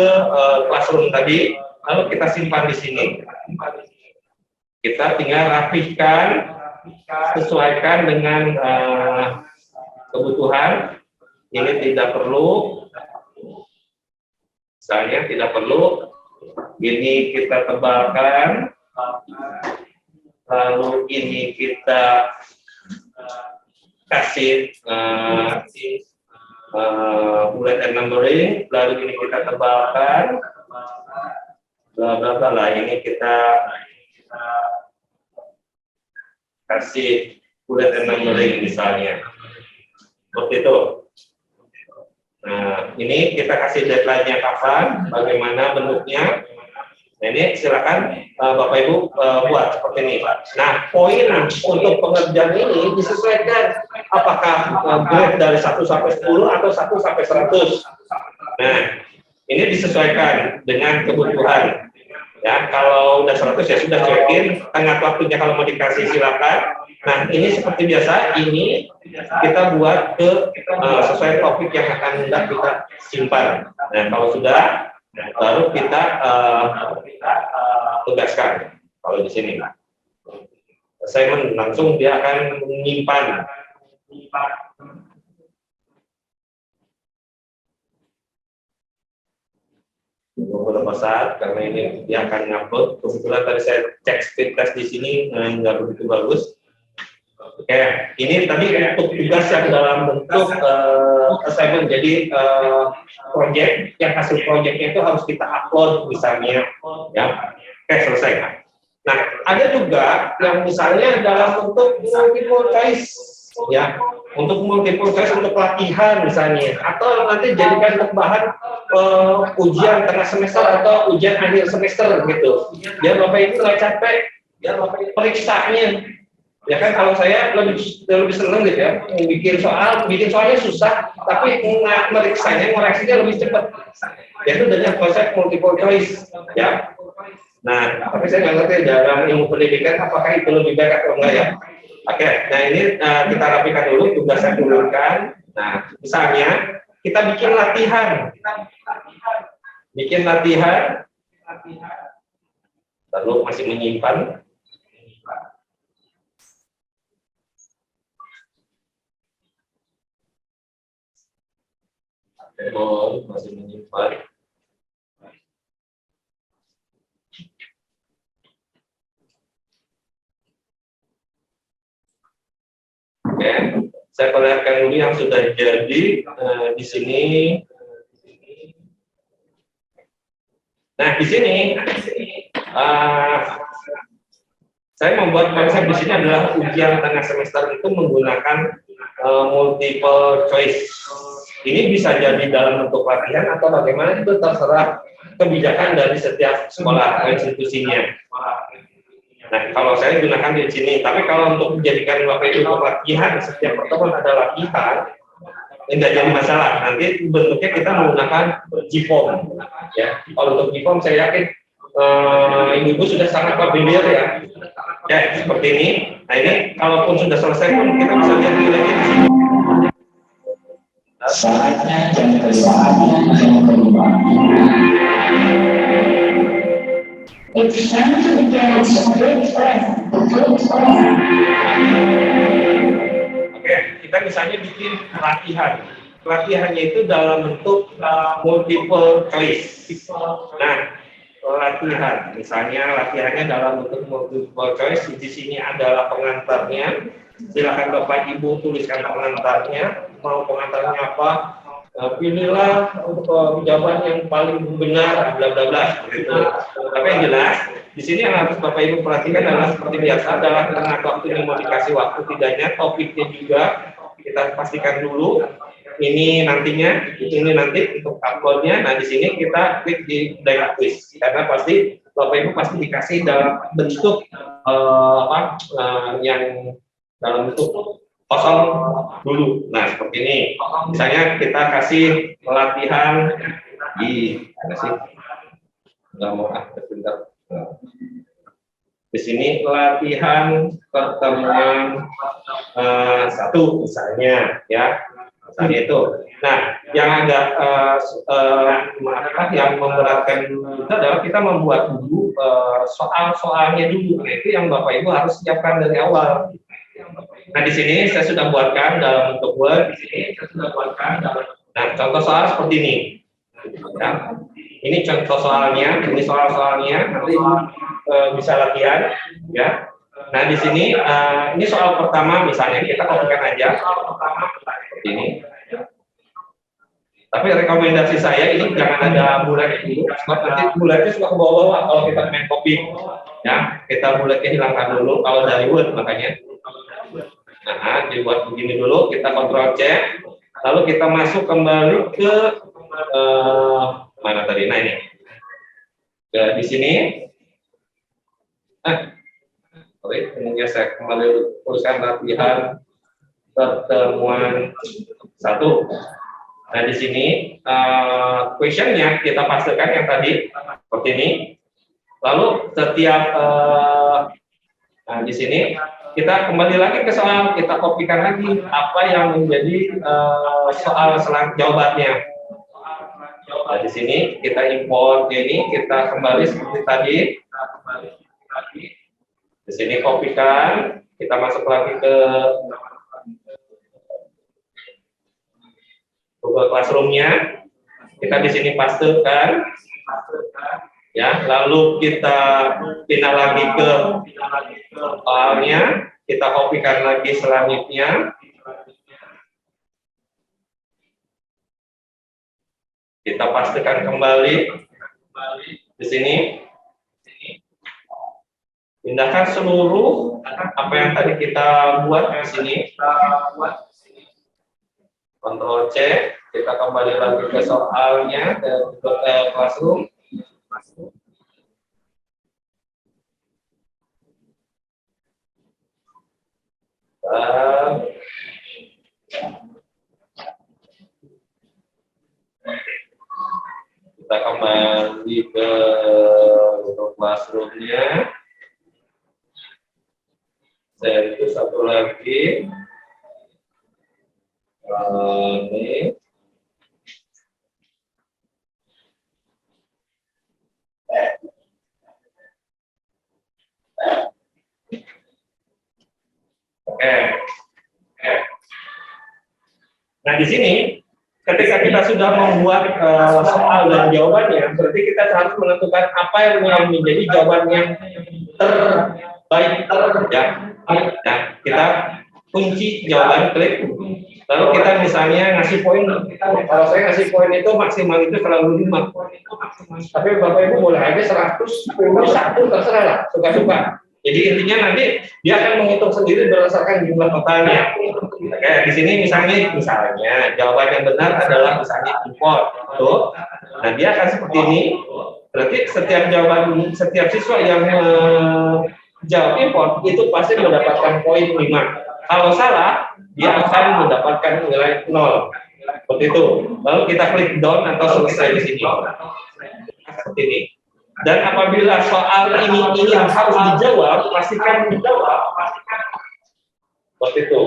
classroom tadi, lalu kita simpan di sini. Kita tinggal rapihkan, sesuaikan dengan kebutuhan. Ini tidak perlu, misalnya tidak perlu. Ini kita tebalkan, lalu ini kita kasih bullet and numbering, lalu ini kita tebalkan, bla bla bla lah. Ini kita kasih bullet and numbering misalnya. Seperti itu. Nah, ini kita kasih deadline-nya kapan, bagaimana bentuknya. Nah, ini silakan Bapak Ibu buat seperti ini. Nah, poin untuk pengerjaan ini disesuaikan apakah grade dari 1 sampai 10 atau 1 sampai 100. Nah, ini disesuaikan dengan kebutuhan. Ya, kalau udah 100 ya sudah cuekin, tengah waktunya kalau mau dikasih silakan. Nah, ini seperti biasa, ini kita buat ke sesuai topik yang akan hendak kita simpan. Nah, kalau sudah, baru kita tugaskan. Kalau di sini, assignment langsung dia akan menyimpan. Beberapa saat karena ini dia akan ngupload. Kebetulan tadi saya cek speed test di sini nggak begitu bagus. Oke, ini tadi untuk tugas yang dalam bentuk assignment. Jadi project yang hasil projectnya itu harus kita upload misalnya, ya. Oke, selesai. Nah, ada juga yang misalnya dalam bentuk multiple choice, ya. Untuk multiple choice untuk latihan misalnya, atau nanti jadikan untuk bahan ujian tengah semester atau ujian akhir semester gitu. Biar Bapak Ibu nggak capek, biar Bapak Ibu periksanya. Ya kan kalau saya lebih seneng gitu ya, bikin soalnya susah, tapi meriksanya, ngoreksinya lebih cepat. Yaitu dengan konsep multiple choice, ya. Nah, tapi saya nggak ngerti dalam ilmu pendidikan apakah itu lebih baik atau enggak ya. Oke, nah ini kita rapikan dulu, tugasnya turunkan. Nah, misalnya kita bikin latihan, lalu masih menyimpan. Masih menyimpan. Oke, saya perlihatkan dulu yang sudah jadi di sini. Nah, di sini saya membuat konsep di sini adalah ujian tengah semester itu menggunakan multiple choice. Ini bisa jadi dalam bentuk latihan atau bagaimana itu terserah kebijakan dari setiap sekolah atau institusinya. Nah, kalau saya gunakan di sini, tapi kalau untuk menjadikan Bapak Ibu untuk latihan, setiap pertemuan ada latihan, tidak jadi masalah. Nanti bentuknya kita menggunakan G-form. Ya, kalau untuk G-form saya yakin Ibu sudah sangat familiar ya. Ya, seperti ini. Nah, ini kalaupun sudah selesai pun kita bisa lihat nilainya di sini. Saatnya dan kesaatnya yang berubah. It's time to begin Oke, kita misalnya bikin latihan. Latihannya itu dalam bentuk multiple choice. Nah, latihan, misalnya latihannya dalam bentuk multiple choice. Di sini adalah pengantarnya. Silakan Bapak Ibu tuliskan pengantarnya. Mau pengantarnya apa? Pilihlah jawaban yang paling benar, bla bla bla. Tapi yang jelas, di sini yang harus Bapak Ibu perhatikan adalah seperti biasa, adalah tengah waktunya mau dikasih waktu tidaknya, topiknya juga kita pastikan dulu. Ini nantinya, ini nanti untuk uploadnya. Nah, di sini kita klik di direct quiz karena pasti Bapak Ibu pasti dikasih dalam bentuk yang dalam bentuk kosong dulu. Nah, seperti ini. Misalnya kita kasih pelatihan di mana sih? Nggak mau sebentar. Di sini latihan pertemuan 1 misalnya, ya. Misalnya itu. Nah, yang agak yang memberatkan itu adalah kita membuat dulu soal-soalnya dulu. Nah, itu yang Bapak Ibu harus siapkan dari awal. Nah, di sini saya sudah buatkan dalam bentuk Word. Nah, contoh soal seperti ini. Ya. Ini contoh soalnya, ini soal-soalnya nanti bisa latihan, ya. Nah, di sini ini soal pertama misalnya kita kopikan aja seperti ini. Tapi rekomendasi saya ini jangan ada bulat dulu, sebab nanti bulatnya suka ke bawah kalau kita main copy. Ya, kita bulatnya hilangkan dulu kalau dari Word makanya. Nah, dibuat begini dulu, kita kontrol C, lalu kita masuk kembali ke mana tadi? Nah ini, di sini. Sorry, kemudian saya kembali uruskan latihan pertemuan 1. Nah di sini questionnya kita pastikan yang tadi seperti ini. Lalu setiap nah di sini kita kembali lagi ke soal, kita kopikan lagi apa yang menjadi soal jawabannya. Nah di sini kita import ini, kita kembali seperti tadi. Di sini kopikan, kita masuk lagi ke Google Classroom-nya. Kita di sini pastekan, ya. Lalu kita pindah lagi ke soalnya, kita kopikan lagi selanjutnya. Kita pastikan kembali di sini. Pindahkan seluruh apa yang tadi kita buat di sini. Ctrl C, kita kembali lagi ke soalnya, ke Classroom. Kita kembali ke Classroom-nya. Saya itu satu lagi. Ini. Oke. Nah di sini ketika kita sudah membuat soal dan jawabannya, berarti kita harus menentukan apa yang menjadi jawaban yang terbaik, ya. Nah kita kunci jawaban, klik. Lalu kita misalnya ngasih poin. Kalau saya ngasih poin itu maksimal itu selalu 5. Tapi Bapak Ibu boleh aja 100, 1 terserah lah, suka-suka. Jadi intinya nanti dia akan menghitung sendiri berdasarkan jumlah totalnya. Oke, di sini misalnya jawaban yang benar adalah misalnya import. Tuh. Nah, dia akan seperti ini. Berarti setiap siswa yang jawab import itu pasti mendapatkan poin 5. Kalau salah, dia akan mendapatkan nilai 0. Seperti itu. Lalu kita klik down atau selesai di sini. Seperti ini. Dan apabila soal ini yang harus dijawab, pastikan dijawab. Seperti itu.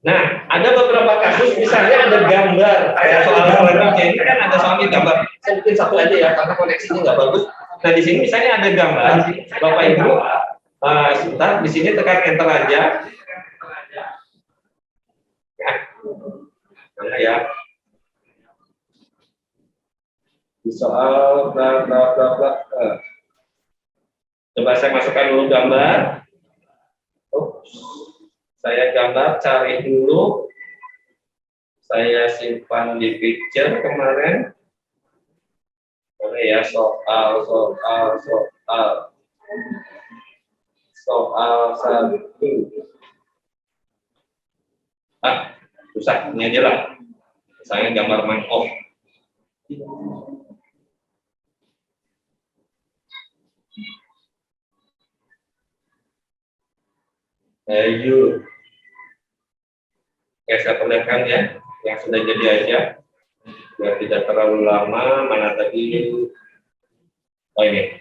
Nah, ada beberapa kasus, misalnya ada gambar. Kayak soal selanjutnya ini kan ada soalnya gambar. Saya bikin satu aja ya, karena koneksinya nggak bagus. Nah, di sini misalnya ada gambar. Bapak Ibu, sebentar, di sini tekan enter aja. Ya. Di soal bla bla bla bla. Coba saya masukkan dulu gambar. Saya gambar, cari dulu. Saya simpan di picture kemarin. Boleh ya, soal 1. Susah, ini aja lah. Misalnya gambar mangkok. Ayo. Oke, saya perlihatkan ya, yang sudah jadi aja. Biar tidak terlalu lama, mana tadi? Oh ini.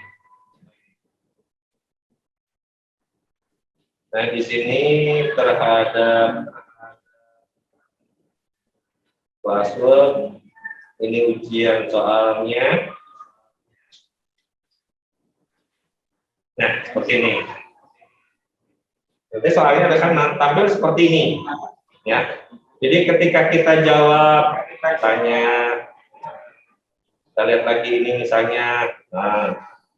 Nah, di sini terhadap password, ini ujian soalnya. Nah, seperti ini. Jadi soalnya akan tampil seperti ini, ya. Jadi ketika kita jawab, tanya, kita lihat lagi ini misalnya,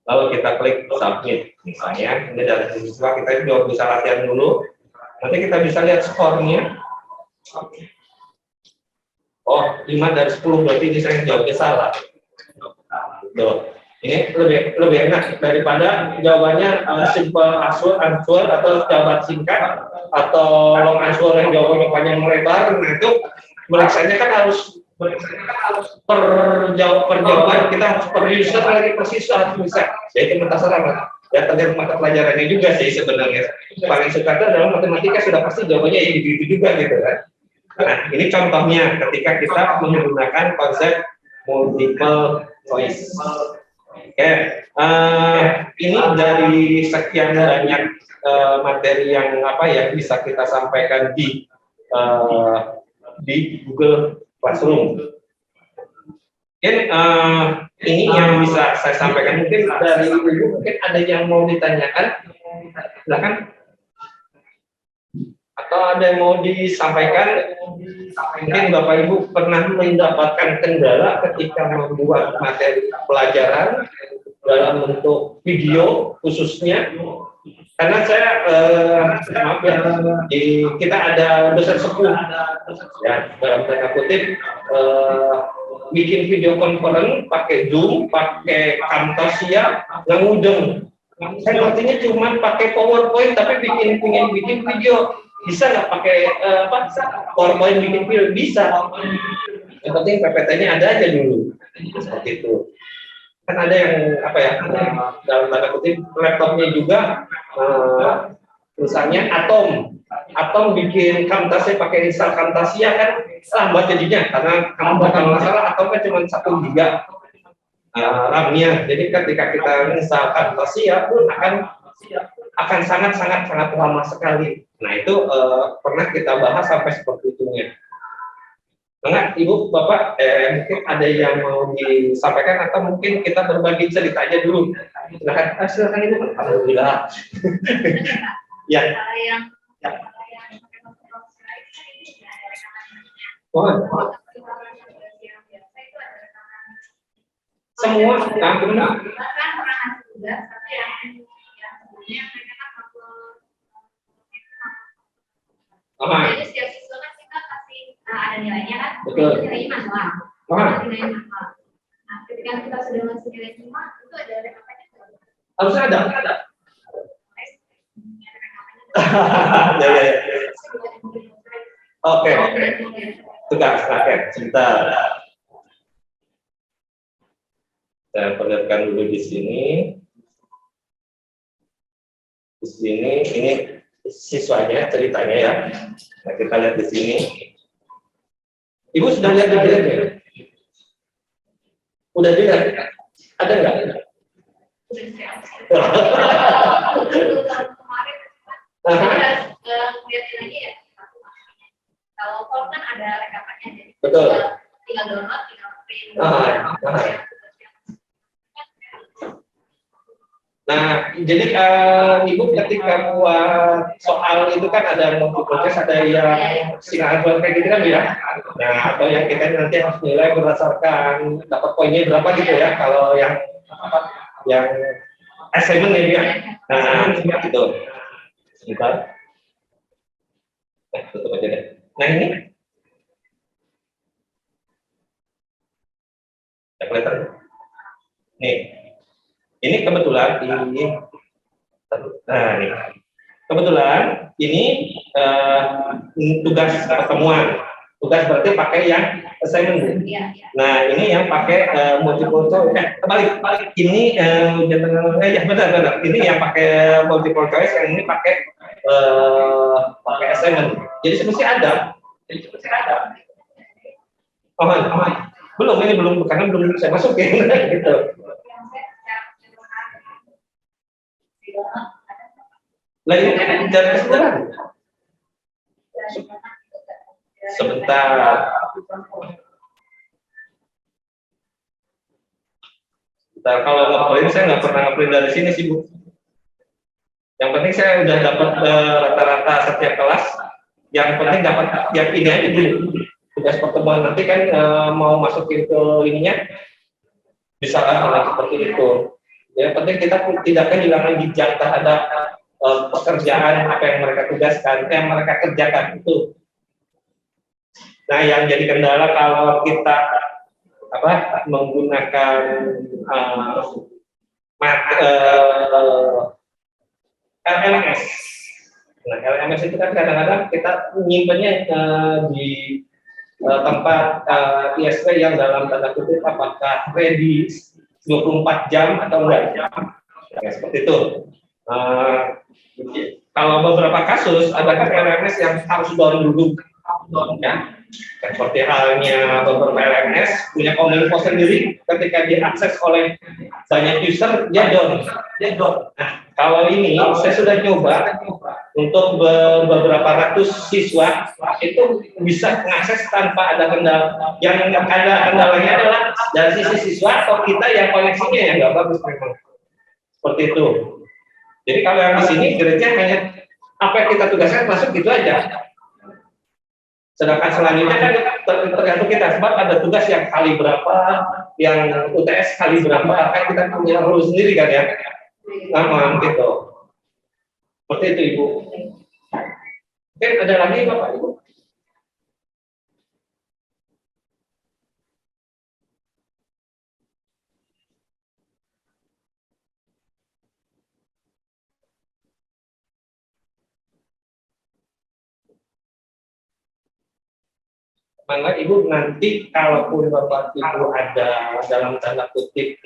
lalu kita klik submit, misalnya, ini dari siswa kita juga bisa latihan dulu. Nanti kita bisa lihat skornya. Oh, 5 dari 10 berarti ini saya jawabnya salah. Tuh. Ini lebih enak daripada jawabannya simple answer atau jawaban singkat atau long answer yang jawabannya panjang melebar. Nah itu melaksanakannya kan harus per jawaban kita harus per user lagi persis harus bisa. Jadi mentasaran ya tergantung mata pelajarannya juga sih sebenarnya. Paling suka itu adalah matematika, sudah pasti jawabannya ya gitu juga gitu kan. Nah ini contohnya ketika kita menggunakan konsep multiple choice. Oke, ini dari sekian banyak materi yang bisa kita sampaikan di Google Classroom. Mungkin ini yang bisa saya sampaikan. Mungkin dari Ibu mungkin ada yang mau ditanyakan, silakan. Atau ada yang mau disampaikan? Mungkin Bapak Ibu pernah mendapatkan kendala ketika membuat materi pelajaran dalam bentuk video khususnya. Karena saya maaf ya, kita ada dosen sepuh ya dalam tanda kutip bikin video conference pakai Zoom, pakai Camtasia, yang mudeng. Saya artinya cuma pakai PowerPoint tapi bikin video. Bisa nggak pakai PowerPoint bikin video? Bisa. Yang penting PPT-nya ada aja dulu. Seperti itu. Kan ada yang dalam tanda kutip laptopnya juga misalnya Atom bikin Camtasia pakai install Camtasia kan lambat jadinya karena kamu bakal masalah Atom kan cuma 1 GB RAM-nya. Jadi ketika kita install Camtasia pun akan sangat lama sekali. Nah itu pernah kita bahas sampai seperti itunya. Enggak, Ibu, Bapak, mungkin ada yang mau disampaikan atau mungkin kita berbagi cerita aja dulu. Silakan Ibu. Alhamdulillah. Ya. Semua benar. Jadi setiap siswa kan kita kasih ada nilainya kan, betul. Nilainya manual. Nilainya manual. Nah, ketika kita sudah masuk nilai semua, itu ada rekapannya. Harusnya ada. Ya. Oke. Tugas paket. Sebentar. Saya perlihatkan dulu di sini. Di sini ini siswanya ceritanya ya. Nah, kita lihat di sini. Ibu sudah lihat videonya? Udah dilihat? Ada nggak? Lihat lagi ya. Kalau form kan ada rekapannya, jadi betul. Tinggal download, tinggal print. Nah, jadi Ibu ketika buat soal itu kan ada multiple choice, ada yang single kayak gitu kan ya. Nah, atau yang kita nanti harus nilai berdasarkan dapat poinnya berapa gitu ya. Kalau yang assignment ya. Nah, gitu. Sebentar. Tutup aja deh. Nah, ini. Ya, kelihatan. Nih. Ini kebetulan kebetulan ini tugas pertemuan. Tugas berarti pakai yang assignment. Nah, ini yang pakai multiple choice. Balik. Ini benar. Ini yang pakai multiple choice, yang ini pakai assignment. Jadi semestinya ada. Belum, ini belum, karena belum saya masukin gitu. Lainnya kan jalan sederhana. Sebentar. Kalau nge-print saya nggak pernah nge-print dari sini sih Bu. Yang penting saya udah dapat rata-rata setiap kelas. Yang penting dapat yang ini aja dulu. Tugas pertemuan nanti kan mau masukin ke ininya bisa seperti itu. Yang penting kita tidak kehilangan jejak terhadap pekerjaan apa yang mereka tugaskan, yang mereka kerjakan itu. Nah, yang jadi kendala kalau kita menggunakan LMS. Nah, LMS itu kan kadang-kadang kita menyimpannya di tempat ISP yang dalam tanda kutip apakah ready 24 jam atau enggak. Ya, seperti itu. Kalau beberapa kasus ada kan LMS yang harus down dulu, ya. Seperti halnya beberapa LMS punya kominfo sendiri, ketika diakses oleh banyak user dia down. Nah, kalau ini saya sudah coba untuk beberapa ratus siswa itu bisa mengakses tanpa ada kendala. Yang ada kendalanya adalah dari sisi siswa atau kita yang koneksinya yang nggak bagus memang. Seperti itu. Jadi kalau yang di sini gereja hanya apa yang kita tugaskan masuk gitu aja. Sedangkan selanjutnya kan tergantung kita, sebab ada tugas yang kali berapa, yang UTS kali berapa, kan kita punya rule sendiri kan ya. Aman gitu. Seperti itu Ibu. Oke, ada lagi Bapak Ibu? Maka Ibu nanti kalaupun Bapak Ibu ada dalam tanda kutip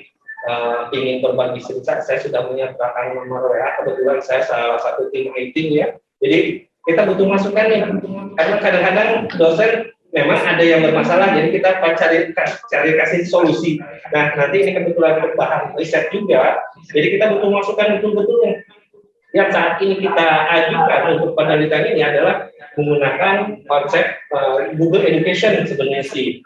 ingin berbagi cerita, saya sudah menyertakan nomor WA. Kebetulan saya salah satu tim meeting ya. Jadi kita butuh masukan nih, karena kadang-kadang dosen memang ada yang bermasalah, jadi kita cari kasih solusi. Nah nanti ini kebetulan bahan riset juga, jadi kita butuh masukan betul-betul yang saat ini kita ajukan untuk penelitian ini adalah menggunakan konsep Google Education sebenarnya sih.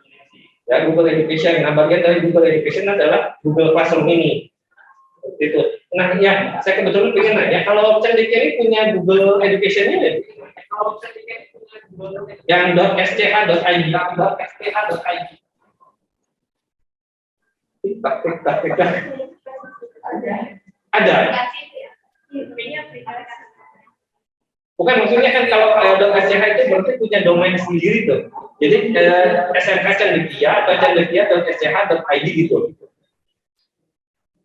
Ya, Google Education. Nah, bagian dari Google Education adalah Google Classroom ini. Itu. Nah, ya, saya kebetulan ingin nanya, kalau Cendekia ini punya Google Education ini, yang .sch.id. Ada. Bukan, maksudnya kan kalau .sch itu berarti punya domain sendiri tuh. Jadi SMK Cendekia atau cendekia.sch.id gitu.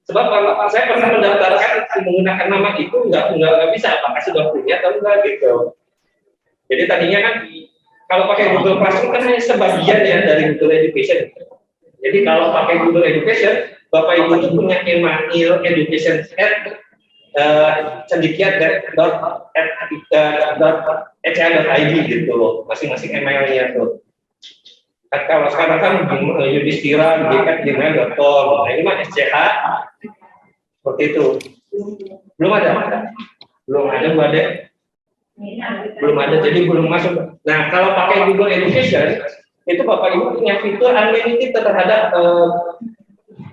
Sebab kalau saya pernah mendaftarkan menggunakan nama itu nggak bisa, apakah sudah punya atau enggak gitu. Jadi tadinya kan kalau pakai Google Classroom kan hanya sebagian ya dari Google Education. Jadi kalau pakai Google Education, Bapak Ibu itu punya email education cendekia.ech.id gitu loh, masing-masing emailnya tuh. Kalau sekarang kan yudhistira@gmail.com, nah ini mah SCH seperti itu. Belum ada Bu Ade? Belum ada, jadi belum masuk. Nah kalau pakai Google Education itu Bapak Ibu punya fitur unlimited terhadap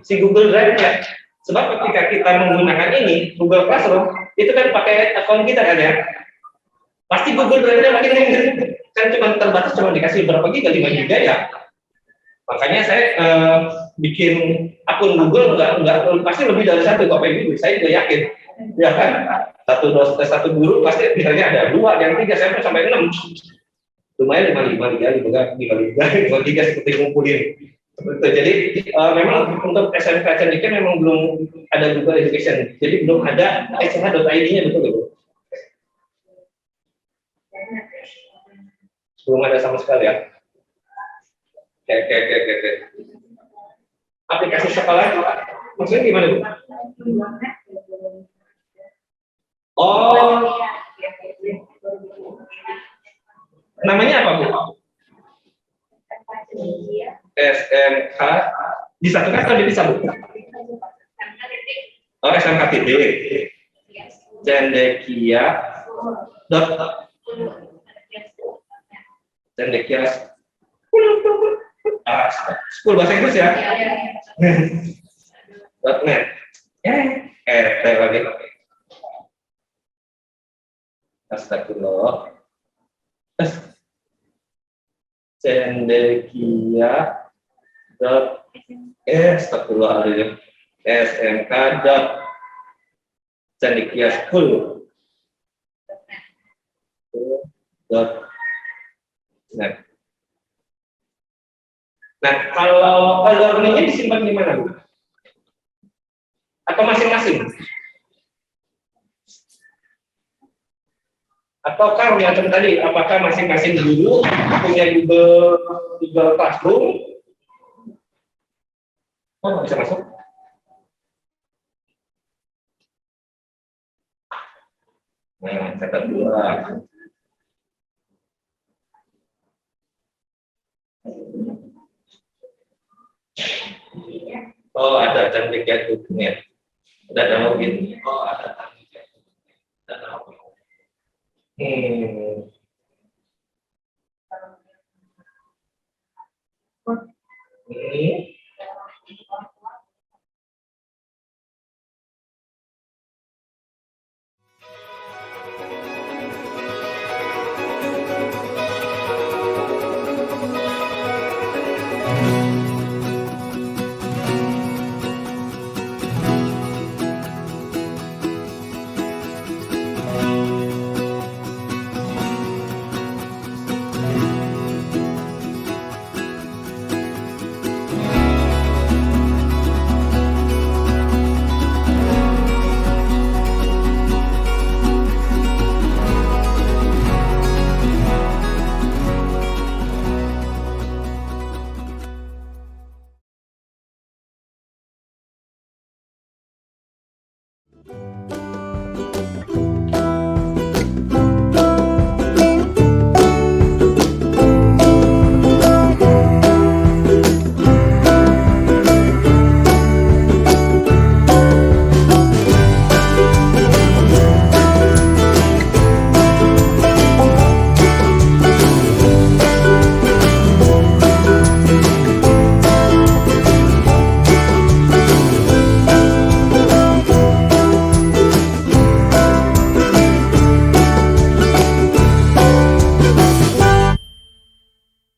si Google Drive ya. Sebab ketika kita menggunakan ini Google Classroom itu kan pakai akun kita kan ya. Pasti Google Drive-nya makin kan cuma terbatas, cuma dikasih berapa giga, 5 giga ya. Makanya saya bikin akun Google nggak pasti lebih dari satu Bapak Ibu, saya juga yakin. Ya kan, satu guru pasti biasanya ada 2, yang 3 sampai 6. Lumayan 5 giga seperti ngumpulin. Jadi memang untuk SMK Cendekia memang belum ada Google Education, jadi belum ada ech.id-nya betul. Belum ada sama sekali ya. Oke. Aplikasi sekolah maksudnya gimana Bu? Oh, namanya apa Bu? SMK disatukan atau dipisah Bu? Oh, SMK titik Cendekia school bahasa Inggris ya. .net. Lagi. Astagfirullah. Cendekia. Astagfirullahaladzim. SMK. Cendekia School. .net. Nah, kalau e-learningnya disimpan di mana, Bu? Atau masing-masing? Atau yang tadi, apakah masing-masing guru punya Google Classroom? Oh, nggak bisa masuk. Nah, catat dua. Oh, ada cantik ya tubuhnya. Udah downloadin. Oh, ada cantik ya. Udah downloadin. Ini